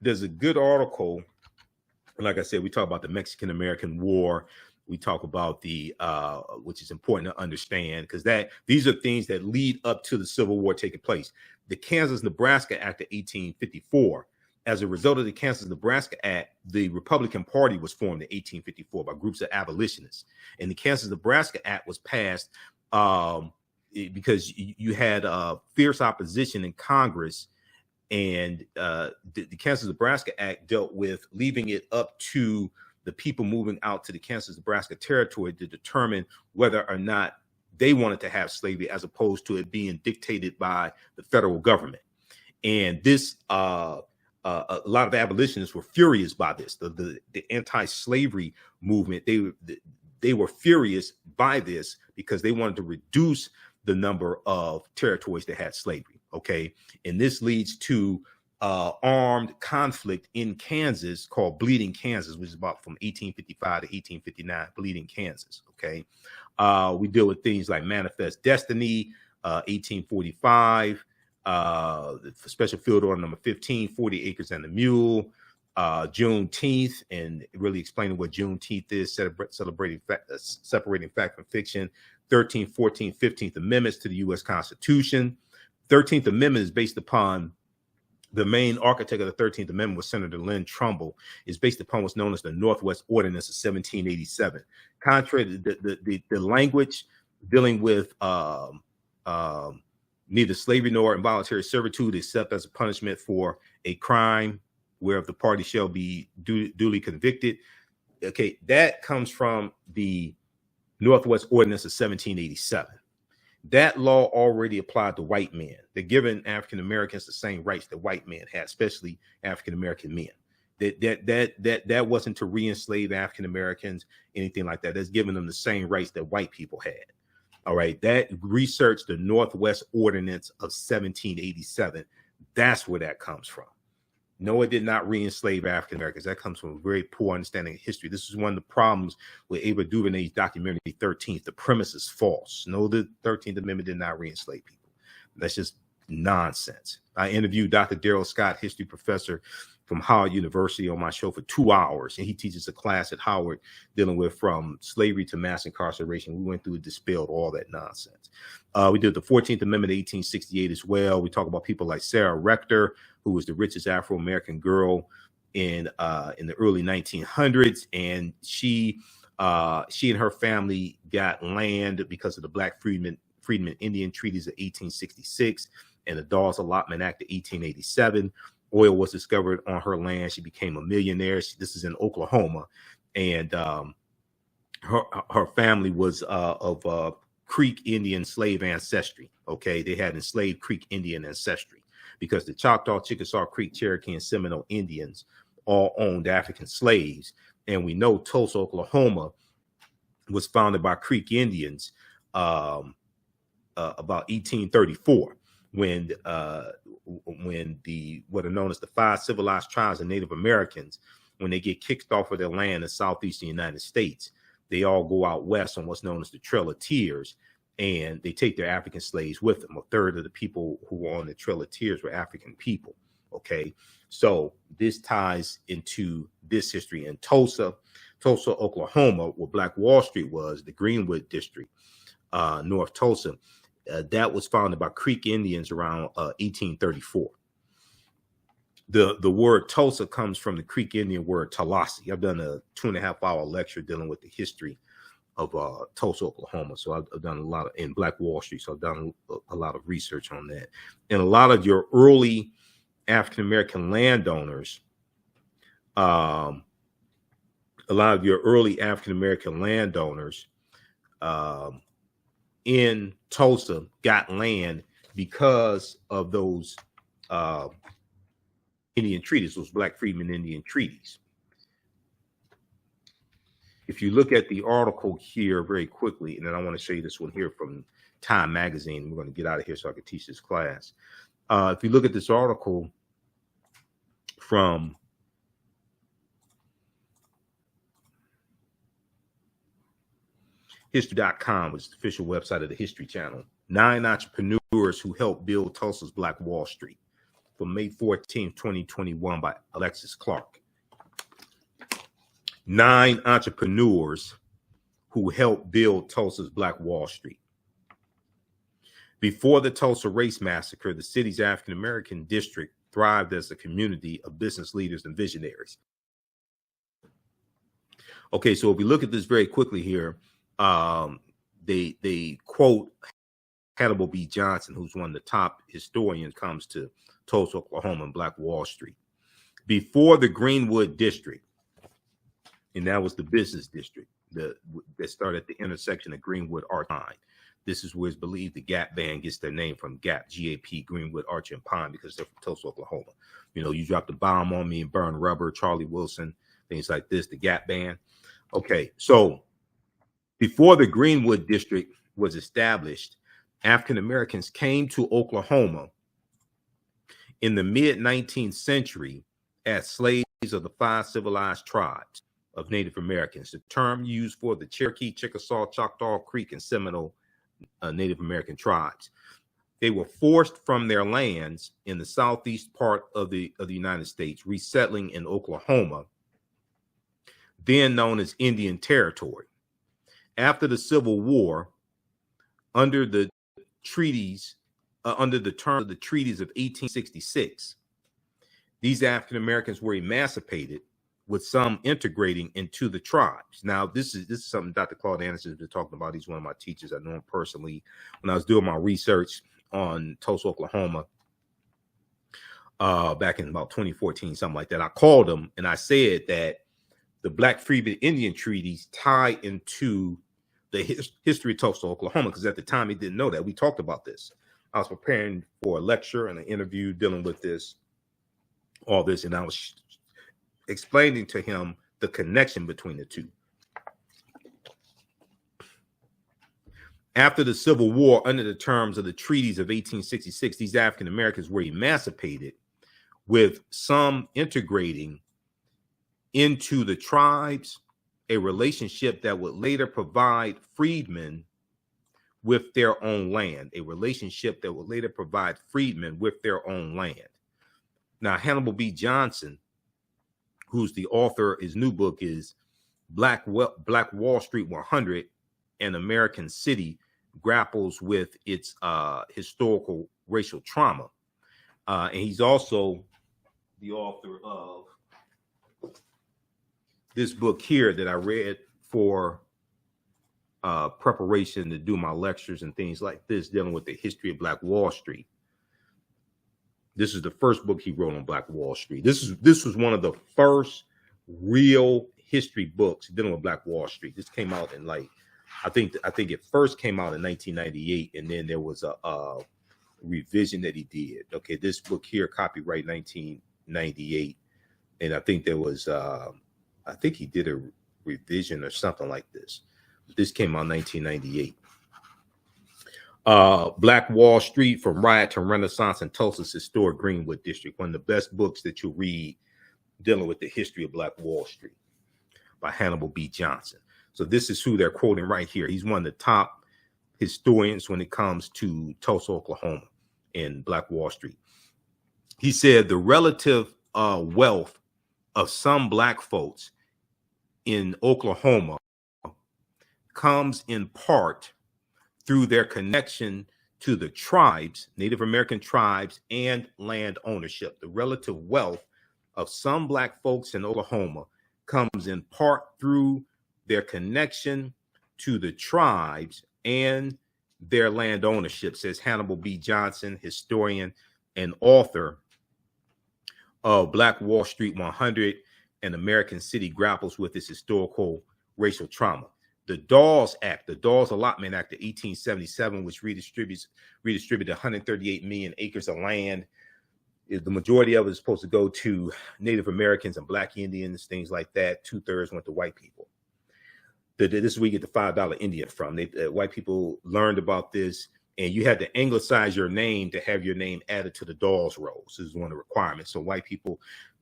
good article. Like I said, we talk about the Mexican-American War. We talk about the which is important to understand because these are things that lead up to the Civil War taking place. The Kansas-Nebraska Act of 1854. As a result of the Kansas-Nebraska Act, the Republican Party was formed in 1854 by groups of abolitionists, and the Kansas-Nebraska Act was passed because you had fierce opposition in Congress And the Kansas-Nebraska Act dealt with leaving it up to the people moving out to the Kansas-Nebraska territory to determine whether or not they wanted to have slavery, as opposed to it being dictated by the federal government. And this, a lot of abolitionists were furious by this. The anti-slavery movement, they were furious by this because they wanted to reduce the number of territories that had slavery. Okay, and this leads to armed conflict in Kansas called Bleeding Kansas, which is about from 1855 to 1859. Bleeding Kansas. Okay, we deal with things like Manifest Destiny, 1845. Special Field Order number 15, 40 Acres and a Mule, Juneteenth, and really explaining what Juneteenth is, separating fact from fiction, 13th, 14th, 15th Amendments to the U.S. Constitution. 13th Amendment is based upon the main architect of the 13th Amendment was Senator Lynn Trumbull, is based upon what's known as the Northwest Ordinance of 1787. Contrary to the language dealing with neither slavery nor involuntary servitude, except as a punishment for a crime whereof the party shall be duly convicted. Okay, that comes from the Northwest Ordinance of 1787. That law already applied to white men. They're giving African Americans the same rights that white men had, especially African American men. That wasn't to re-enslave African Americans, anything like that. That's giving them the same rights that white people had. All right, that research the Northwest Ordinance of 1787. That's where that comes from. No, it did not re-enslave African Americans. That comes from a very poor understanding of history. This is one of the problems with Ava DuVernay's documentary 13th. The premise is false. No, the 13th Amendment did not re-enslave people. That's just nonsense. I interviewed Dr. Darrell Scott, history professor from Howard University, on my show for 2 hours, and he teaches a class at Howard dealing with from slavery to mass incarceration. We went through and dispelled all that nonsense. We did the 14th Amendment of 1868 as well. We talk about people like Sarah Rector, who was the richest Afro-American girl in the early 1900s, and she and her family got land because of the Black Freedmen Indian Treaties of 1866 and the Dawes Allotment Act of 1887. Oil was discovered on her land. She became a millionaire. This is in Oklahoma, and her family was of Creek Indian slave ancestry. Okay, they had enslaved Creek Indian ancestry because the Choctaw, Chickasaw, Creek, Cherokee, and Seminole Indians all owned African slaves, and we know Tulsa, Oklahoma, was founded by Creek Indians about 1834. When what are known as the 5 civilized tribes of Native Americans, when they get kicked off of their land in southeastern United States, they all go out west on what's known as the Trail of Tears, and they take their African slaves with them. A third of the people who were on the Trail of Tears were African people. Okay, so this ties into this history in Tulsa, Oklahoma, where Black Wall Street was, the Greenwood District, North Tulsa. That was founded by Creek Indians around 1834. The word Tulsa comes from the Creek Indian word Tallahassee. I've done a 2.5-hour lecture dealing with the history of Tulsa, Oklahoma. So I've done a lot in Black Wall Street. So I've done a lot of research on that. And a lot of your early African-American landowners, in Tulsa got land because of those Indian treaties, those Black Freedmen Indian treaties. If you look at the article here very quickly, and then I want to show you this one here from Time Magazine. We're going to get out of here so I can teach this class. If you look at this article from History.com, which is the official website of the History Channel. 9 entrepreneurs who helped build Tulsa's Black Wall Street, from May 14, 2021, by Alexis Clark. 9 entrepreneurs who helped build Tulsa's Black Wall Street. Before the Tulsa Race Massacre, the city's African-American district thrived as a community of business leaders and visionaries. Okay, so if we look at this very quickly here, they quote Hannibal B. Johnson, who's one of the top historians comes to Tulsa, Oklahoma, and Black Wall Street. Before the Greenwood District, and that was the business district that started at the intersection of Greenwood Arch and Pine. This is where it's believed the Gap Band gets their name from, Gap, G-A-P, Greenwood, Arch, and Pine, because they're from Tulsa, Oklahoma. You know, you dropped a bomb on me and burn rubber, Charlie Wilson, things like this, the Gap Band. Okay, so before the Greenwood District was established, African Americans came to Oklahoma in the mid-19th century as slaves of the 5 civilized tribes of Native Americans, the term used for the Cherokee, Chickasaw, Choctaw, Creek, and Seminole Native American tribes. They were forced from their lands in the southeast part of the United States, resettling in Oklahoma, then known as Indian Territory. After the Civil War, under the treaties, under the terms of the treaties of 1866, these African Americans were emancipated, with some integrating into the tribes. Now, this is something Dr. Claude Anderson has been talking about. He's one of my teachers. I know him personally. When I was doing my research on Tulsa, Oklahoma, back in about 2014, something like that, I called him and I said that the Black Freedmen Indian treaties tie into the history of Tulsa, Oklahoma, because at the time he didn't know that. We talked about this. I was preparing for a lecture and an interview dealing with this, all this, and I was explaining to him the connection between the two. After the Civil War, under the terms of the treaties of 1866, these African Americans were emancipated, with some integrating into the tribes, a relationship that would later provide freedmen with their own land, a relationship that would later provide freedmen with their own land. Now, Hannibal B. Johnson, who's the author, his new book is Black Wall Street 100, an American City Grapples with its historical racial trauma. And he's also the author of this book here that I read for preparation to do my lectures and things like this, dealing with the history of Black Wall Street. This is the first book he wrote on Black Wall Street. This was one of the first real history books dealing with Black Wall Street. This came out in I think it first came out in 1998, and then there was a revision that he did. Okay, this book here, copyright 1998, and I think there was I think he did a revision or something like this. This came out in 1998. Black Wall Street, From Riot to Renaissance in Tulsa's Historic Greenwood District, one of the best books that you'll read dealing with the history of Black Wall Street, by Hannibal B. Johnson. So this is who they're quoting right here. He's one of the top historians when it comes to Tulsa, Oklahoma, and Black Wall Street. He said the relative wealth of some Black folks in Oklahoma comes in part through their connection to the tribes, Native American tribes, and land ownership. The relative wealth of some Black folks in Oklahoma comes in part through their connection to the tribes and their land ownership, says Hannibal B. Johnson, historian and author of Black Wall Street 100, an American City Grapples with its Historical Racial Trauma. The Dawes Act, the Dawes Allotment Act of 1877, which redistributed 138 million acres of land. The majority of it is supposed to go to Native Americans and Black Indians, things like that. 2/3 went to white people. This is where you get the $5 Indian from. White people learned about this, and you had to anglicize your name to have your name added to the Dawes rolls. This is one of the requirements. So white people,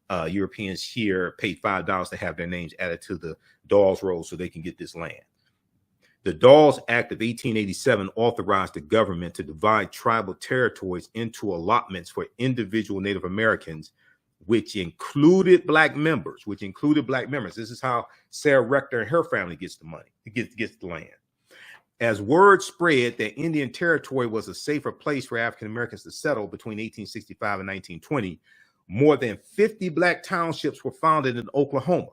Europeans here, paid $5 to have their names added to the Dawes rolls so they can get this land. The Dawes Act of 1887 authorized the government to divide tribal territories into allotments for individual Native Americans, which included Black members. This is how Sarah Rector and her family gets the money, gets the land. As word spread that Indian Territory was a safer place for African Americans to settle between 1865 and 1920, more than 50 Black townships were founded in Oklahoma.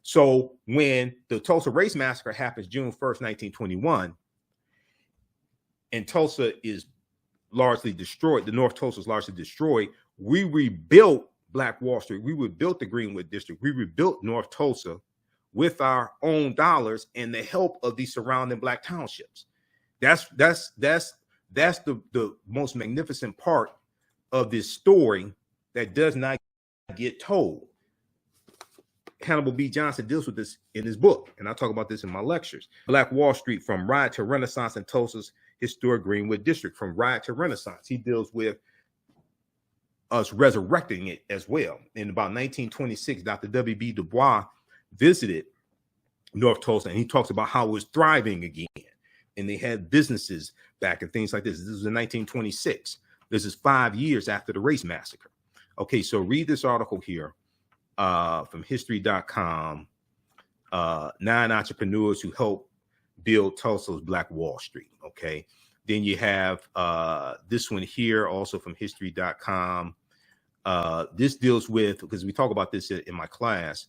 So when the Tulsa Race Massacre happens June 1st, 1921, and Tulsa is largely destroyed, the North Tulsa is largely destroyed, we rebuilt Black Wall Street. We rebuilt the Greenwood District. We rebuilt North Tulsa with our own dollars and the help of the surrounding Black townships. That's the most magnificent part of this story that does not get told. Hannibal B. Johnson deals with this in his book, and I talk about this in my lectures. Black Wall Street, from riot to Renaissance in Tulsa's historic Greenwood District. From riot to Renaissance, he deals with us resurrecting it as well. In about 1926, Dr. W.B. Du Bois visited North Tulsa, and he talks about how it was thriving again, and they had businesses back and things like this. This was in 1926. This is 5 years after the race massacre. Okay, so read this article here from history.com, 9 entrepreneurs who helped build Tulsa's Black Wall Street. Okay, then you have this one here, also from history.com. This deals with, because we talk about this in my class,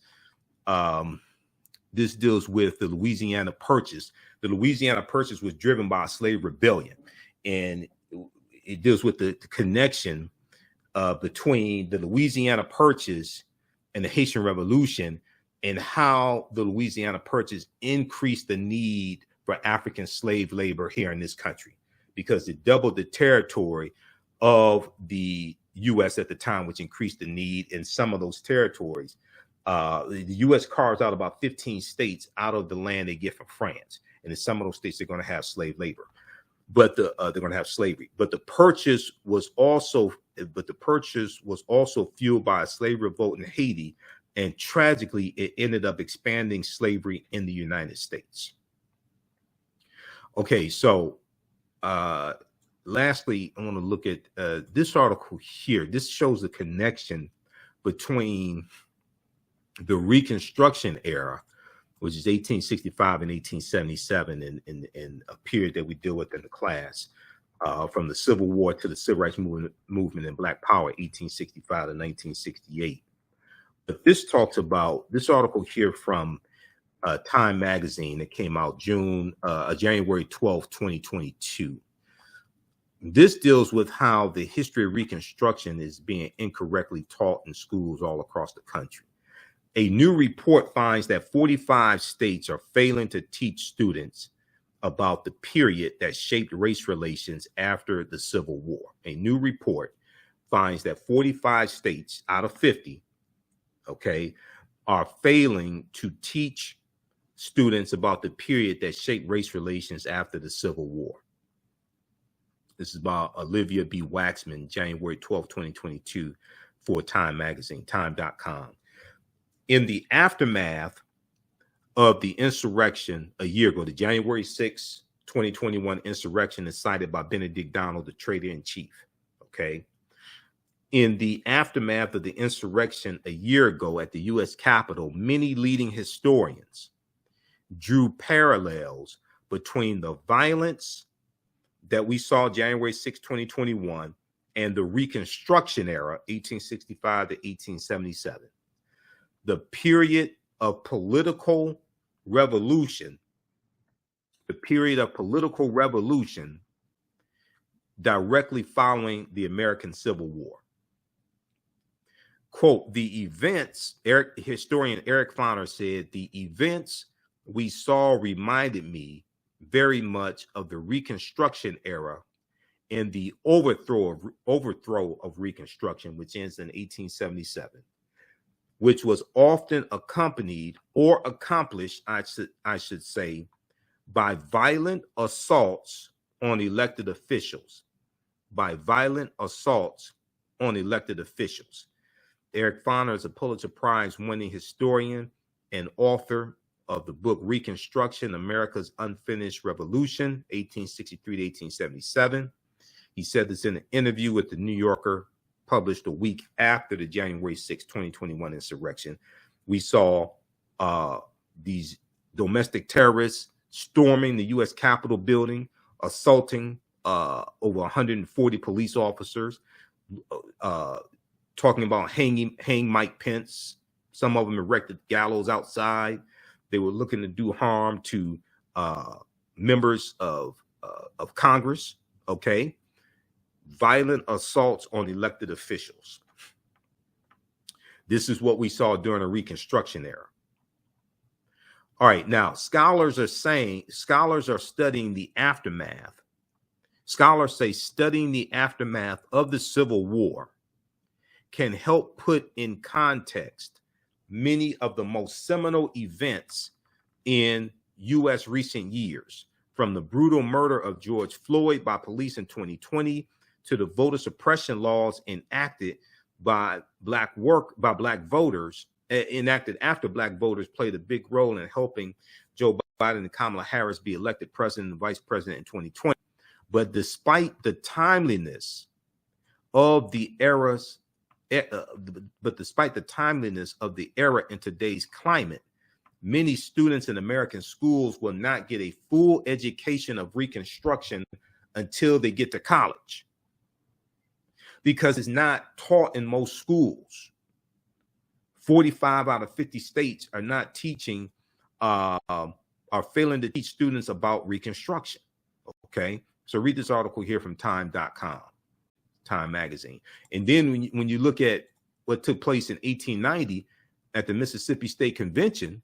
this deals with the Louisiana Purchase. The Louisiana Purchase was driven by a slave rebellion, and it deals with the connection between the Louisiana Purchase and the Haitian Revolution, and how the Louisiana Purchase increased the need for African slave labor here in this country, because it doubled the territory of the U.S. at the time, which increased the need in some of those territories. The U.S. carves out about 15 states out of the land they get from France, and in some of those states they're going to have slave labor, but they're going to have slavery. But the purchase was also fueled by a slave revolt in Haiti, and tragically, it ended up expanding slavery in the United States. Okay, so lastly, I want to look at this article here. This shows the connection between the Reconstruction era, which is 1865 and 1877, in a period that we deal with in the class, from the Civil War to the Civil Rights movement and Black Power, 1865 to 1968. But this talks about this article here from Time magazine that came out January 12, 2022. This deals with how the history of Reconstruction is being incorrectly taught in schools all across the country. A new report finds that 45 states are failing to teach students about the period that shaped race relations after the Civil War. A new report finds that 45 states out of 50, okay, are failing to teach students about the period that shaped race relations after the Civil War. This is by Olivia B. Waxman, January 12, 2022, for Time magazine, time.com. In the aftermath of the insurrection a year ago, the January 6, 2021 insurrection incited by Benedict Donald, the traitor-in-chief, okay? In the aftermath of the insurrection a year ago at the U.S. Capitol, many leading historians drew parallels between the violence that we saw January 6, 2021, and the Reconstruction era, 1865 to 1877. The period of political revolution, directly following the American Civil War. Quote, the events, historian Eric Foner said, the events we saw reminded me very much of the Reconstruction era and the overthrow of Reconstruction, which ends in 1877, which was often accompanied or accomplished, I should say, by violent assaults on elected officials. Eric Foner is a Pulitzer Prize-winning historian and author of the book Reconstruction, America's Unfinished Revolution, 1863 to 1877. He said this in an interview with the New Yorker, published a week after the January 6, 2021 insurrection. We saw these domestic terrorists storming the U.S. Capitol building, assaulting over 140 police officers, talking about hang Mike Pence. Some of them erected gallows outside. They were looking to do harm to members of Congress. Okay, violent assaults on elected officials. This is what we saw during the Reconstruction era. All right, now scholars are studying the aftermath. Scholars say studying the aftermath of the Civil War can help put in context many of the most seminal events in U.S. recent years, from the brutal murder of George Floyd by police in 2020 to the voter suppression laws enacted by black voters, enacted after black voters played a big role in helping Joe Biden and Kamala Harris be elected president and vice president in 2020. But despite the timeliness of the era in today's climate, many students in American schools will not get a full education of Reconstruction until they get to college, because it's not taught in most schools. 45 out of 50 states are not teaching, are failing to teach students about Reconstruction. Okay, so read this article here from time.com, Time magazine. And then when you look at what took place in 1890 at the Mississippi State Convention,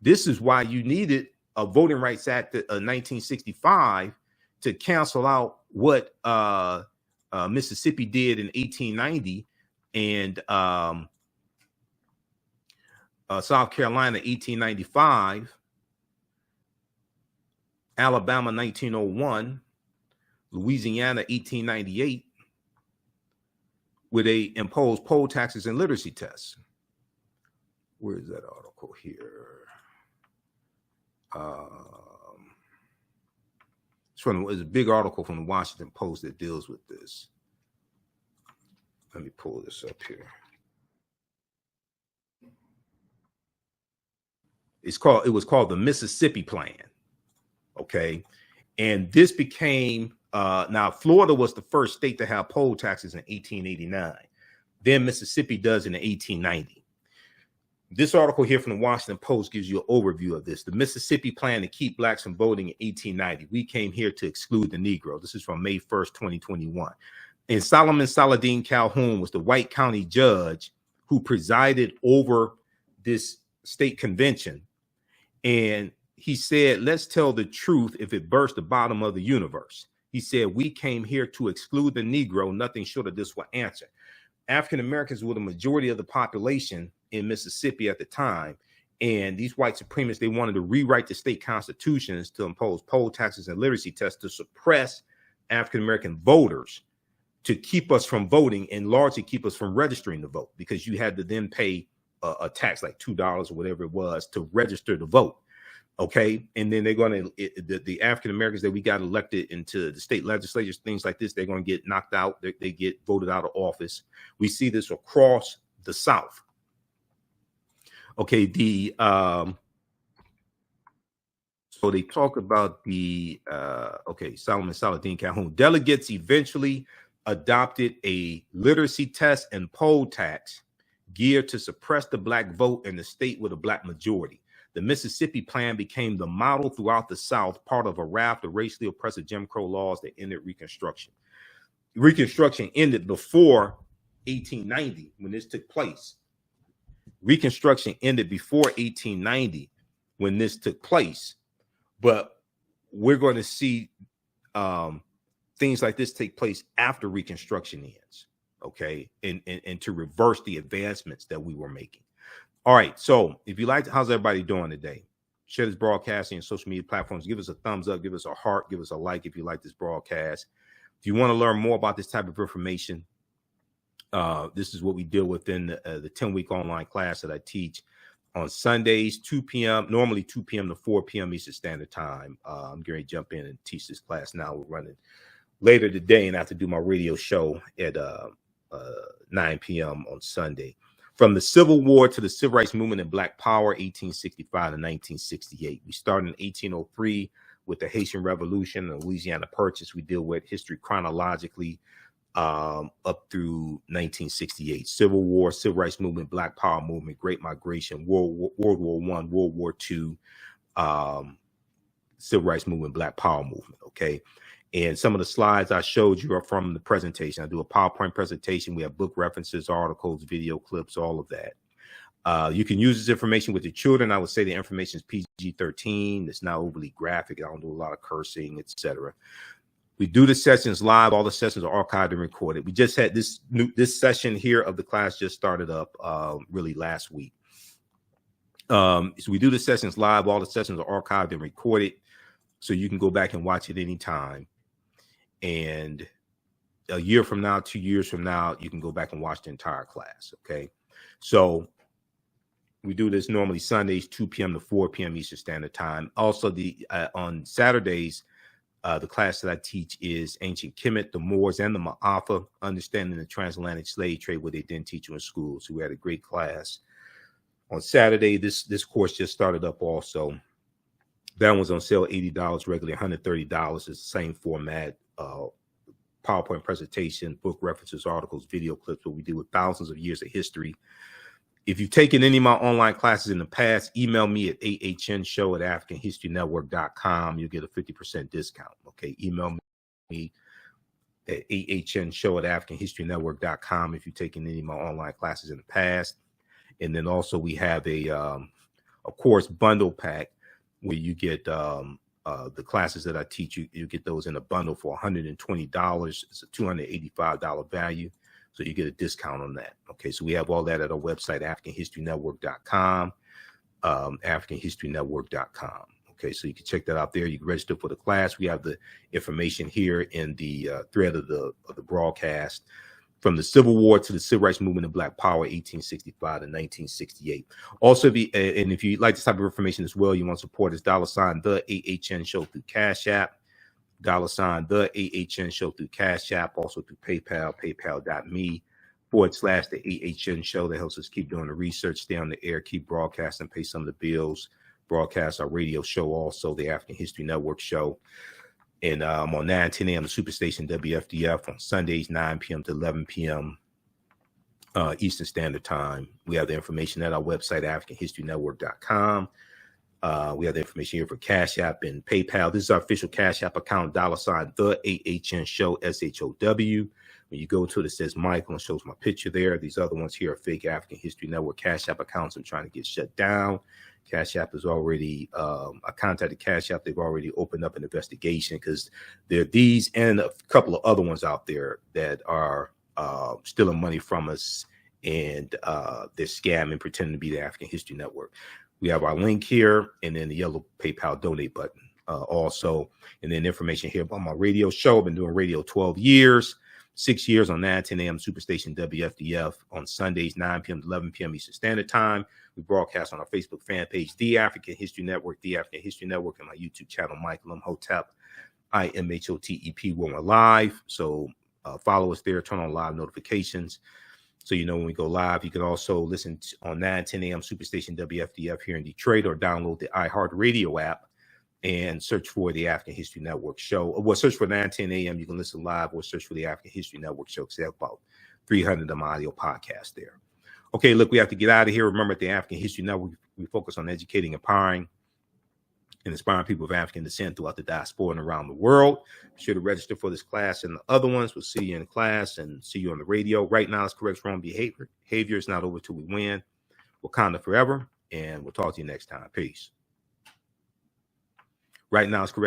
this is why you needed a Voting Rights Act of 1965 to cancel out what Mississippi did in 1890 and South Carolina 1895, Alabama 1901, Louisiana 1898, where they imposed poll taxes and literacy tests. Where is that article here? It's a big article from the Washington Post that deals with this. Let me pull this up here. It was called the Mississippi Plan. Okay. And this became, now Florida was the first state to have poll taxes in 1889. Then Mississippi does in 1890. This article here from the Washington Post gives you an overview of this. The Mississippi Plan to keep blacks from voting in 1890. We came here to exclude the Negro. This is from May 1st, 2021. And Solomon Saladin Calhoun was the white county judge who presided over this state convention. And he said, let's tell the truth if it burst the bottom of the universe. He said, we came here to exclude the Negro. Nothing short of this will answer. African Americans were the majority of the population in Mississippi at the time. And these white supremacists, they wanted to rewrite the state constitutions to impose poll taxes and literacy tests to suppress African American voters, to keep us from voting and largely keep us from registering to vote, because you had to then pay a tax like $2 or whatever it was to register to vote. Okay. And then they're going to, the African Americans that we got elected into the state legislatures, things like this, they're going to get knocked out. They get voted out of office. We see this across the South. Okay. So they talk about Solomon Saladin Calhoun. Delegates eventually adopted a literacy test and poll tax geared to suppress the black vote in the state with a black majority. The Mississippi Plan became the model throughout the South, part of a raft of racially oppressive Jim Crow laws that ended Reconstruction. Reconstruction ended before 1890 when this took place. Reconstruction ended before 1890 when this took place. But we're going to see things like this take place after Reconstruction ends, okay, and to reverse the advancements that we were making. All right, so if you like, how's everybody doing today? Share this broadcast on social media platforms. Give us a thumbs up, give us a heart, give us a like if you like this broadcast. If you want to learn more about this type of information, this is what we deal with in the 10-week online class that I teach on Sundays, 2 p.m., normally 2 p.m. to 4 p.m. Eastern Standard Time. I'm going to jump in and teach this class now. We're running later today, and I have to do my radio show at 9 p.m. on Sunday. From the Civil War to the Civil Rights Movement and Black Power, 1865 to 1968. We started in 1803 with the Haitian Revolution and the Louisiana Purchase. We deal with history chronologically up through 1968. Civil War, Civil Rights Movement, Black Power Movement, Great Migration, World War I, World War II, Civil Rights Movement, Black Power Movement, okay? And some of the slides I showed you are from the presentation. I do a PowerPoint presentation. We have book references, articles, video clips, all of that. You can use this information with your children. I would say the information is PG-13. It's not overly graphic. I don't do a lot of cursing, etc. We do the sessions live. All the sessions are archived and recorded. We just had this session here of the class just started up really last week. So we do the sessions live. All the sessions are archived and recorded, so you can go back and watch it anytime. And a year from now, 2 years from now, you can go back and watch the entire class. Okay, so we do this normally Sundays, 2 p.m. to 4 p.m. Eastern Standard Time. Also, on Saturdays, the class that I teach is Ancient Kemet, the Moors, and the Maafa, Understanding the Transatlantic Slave Trade, what they didn't teach you in school. So we had a great class on Saturday. This course just started up also. That one's on sale, $80, regularly $130. It's the same format, PowerPoint presentation, book references, articles, video clips, what we do with thousands of years of history. If you've taken any of my online classes in the past, email me at ahnshow@africanhistorynetwork.com. You'll get a 50% discount. Okay, email me at ahnshow@africanhistorynetwork.com if you've taken any of my online classes in the past. And then also we have a course bundle pack where you get the classes that I teach you. You get those in a bundle for $120. It's a $285 value. So you get a discount on that. Okay, so we have all that at our website, africanhistorynetwork.com, africanhistorynetwork.com. Okay, so you can check that out there. You can register for the class. We have the information here in the thread of the broadcast, from the Civil War to the Civil Rights Movement and Black Power, 1865 to 1968. Also, if you like this type of information as well, you want to support us, $ the AHN Show through Cash App. $ the AHN Show through Cash App, also through PayPal, paypal.me/the AHN Show. That helps us keep doing the research, stay on the air, keep broadcasting, pay some of the bills, broadcast our radio show, also the African History Network show. And I'm on 9-10 a.m. the Superstation WFDF on Sundays, 9 p.m. to 11 p.m. Eastern Standard Time. We have the information at our website, africanhistorynetwork.com. We have the information here for Cash App and PayPal. This is our official Cash App account, $ the AHN Show, SHOW. When you go to it, it says Michael and shows my picture there. These other ones here are fake African History Network Cash App accounts I'm trying to get shut down. Cash App is already, I contacted Cash App. They've already opened up an investigation because there are these and a couple of other ones out there that are stealing money from us, and they're scamming, pretending to be the African History Network. We have our link here, and then the yellow PayPal donate button also. And then information here about my radio show. I've been doing radio 12 years, 6 years on 9-10 a.m. Superstation WFDF on Sundays, 9 p.m. to 11 p.m. Eastern Standard Time. We broadcast on our Facebook fan page, The African History Network, The African History Network, and my YouTube channel, Michael Imhotep, IMHOTEP, when we're live. So follow us there, turn on live notifications, so you know when we go live. You can also listen on 9-10 a.m. Superstation WFDF here in Detroit, or download the iHeartRadio app and search for the African History Network show. Well, search for 9-10 a.m. You can listen live, or search for the African History Network show, because they have about 300 of them audio podcasts there. Okay, look, we have to get out of here. Remember, at the African History Network, we focus on educating, empowering, and inspiring people of African descent throughout the diaspora and around the world. Be sure to register for this class and the other ones. We'll see you in class and see you on the radio. Right now, it's correct wrong behavior. Behavior is not over till we win. Wakanda forever, and we'll talk to you next time. Peace. Right now, it's correct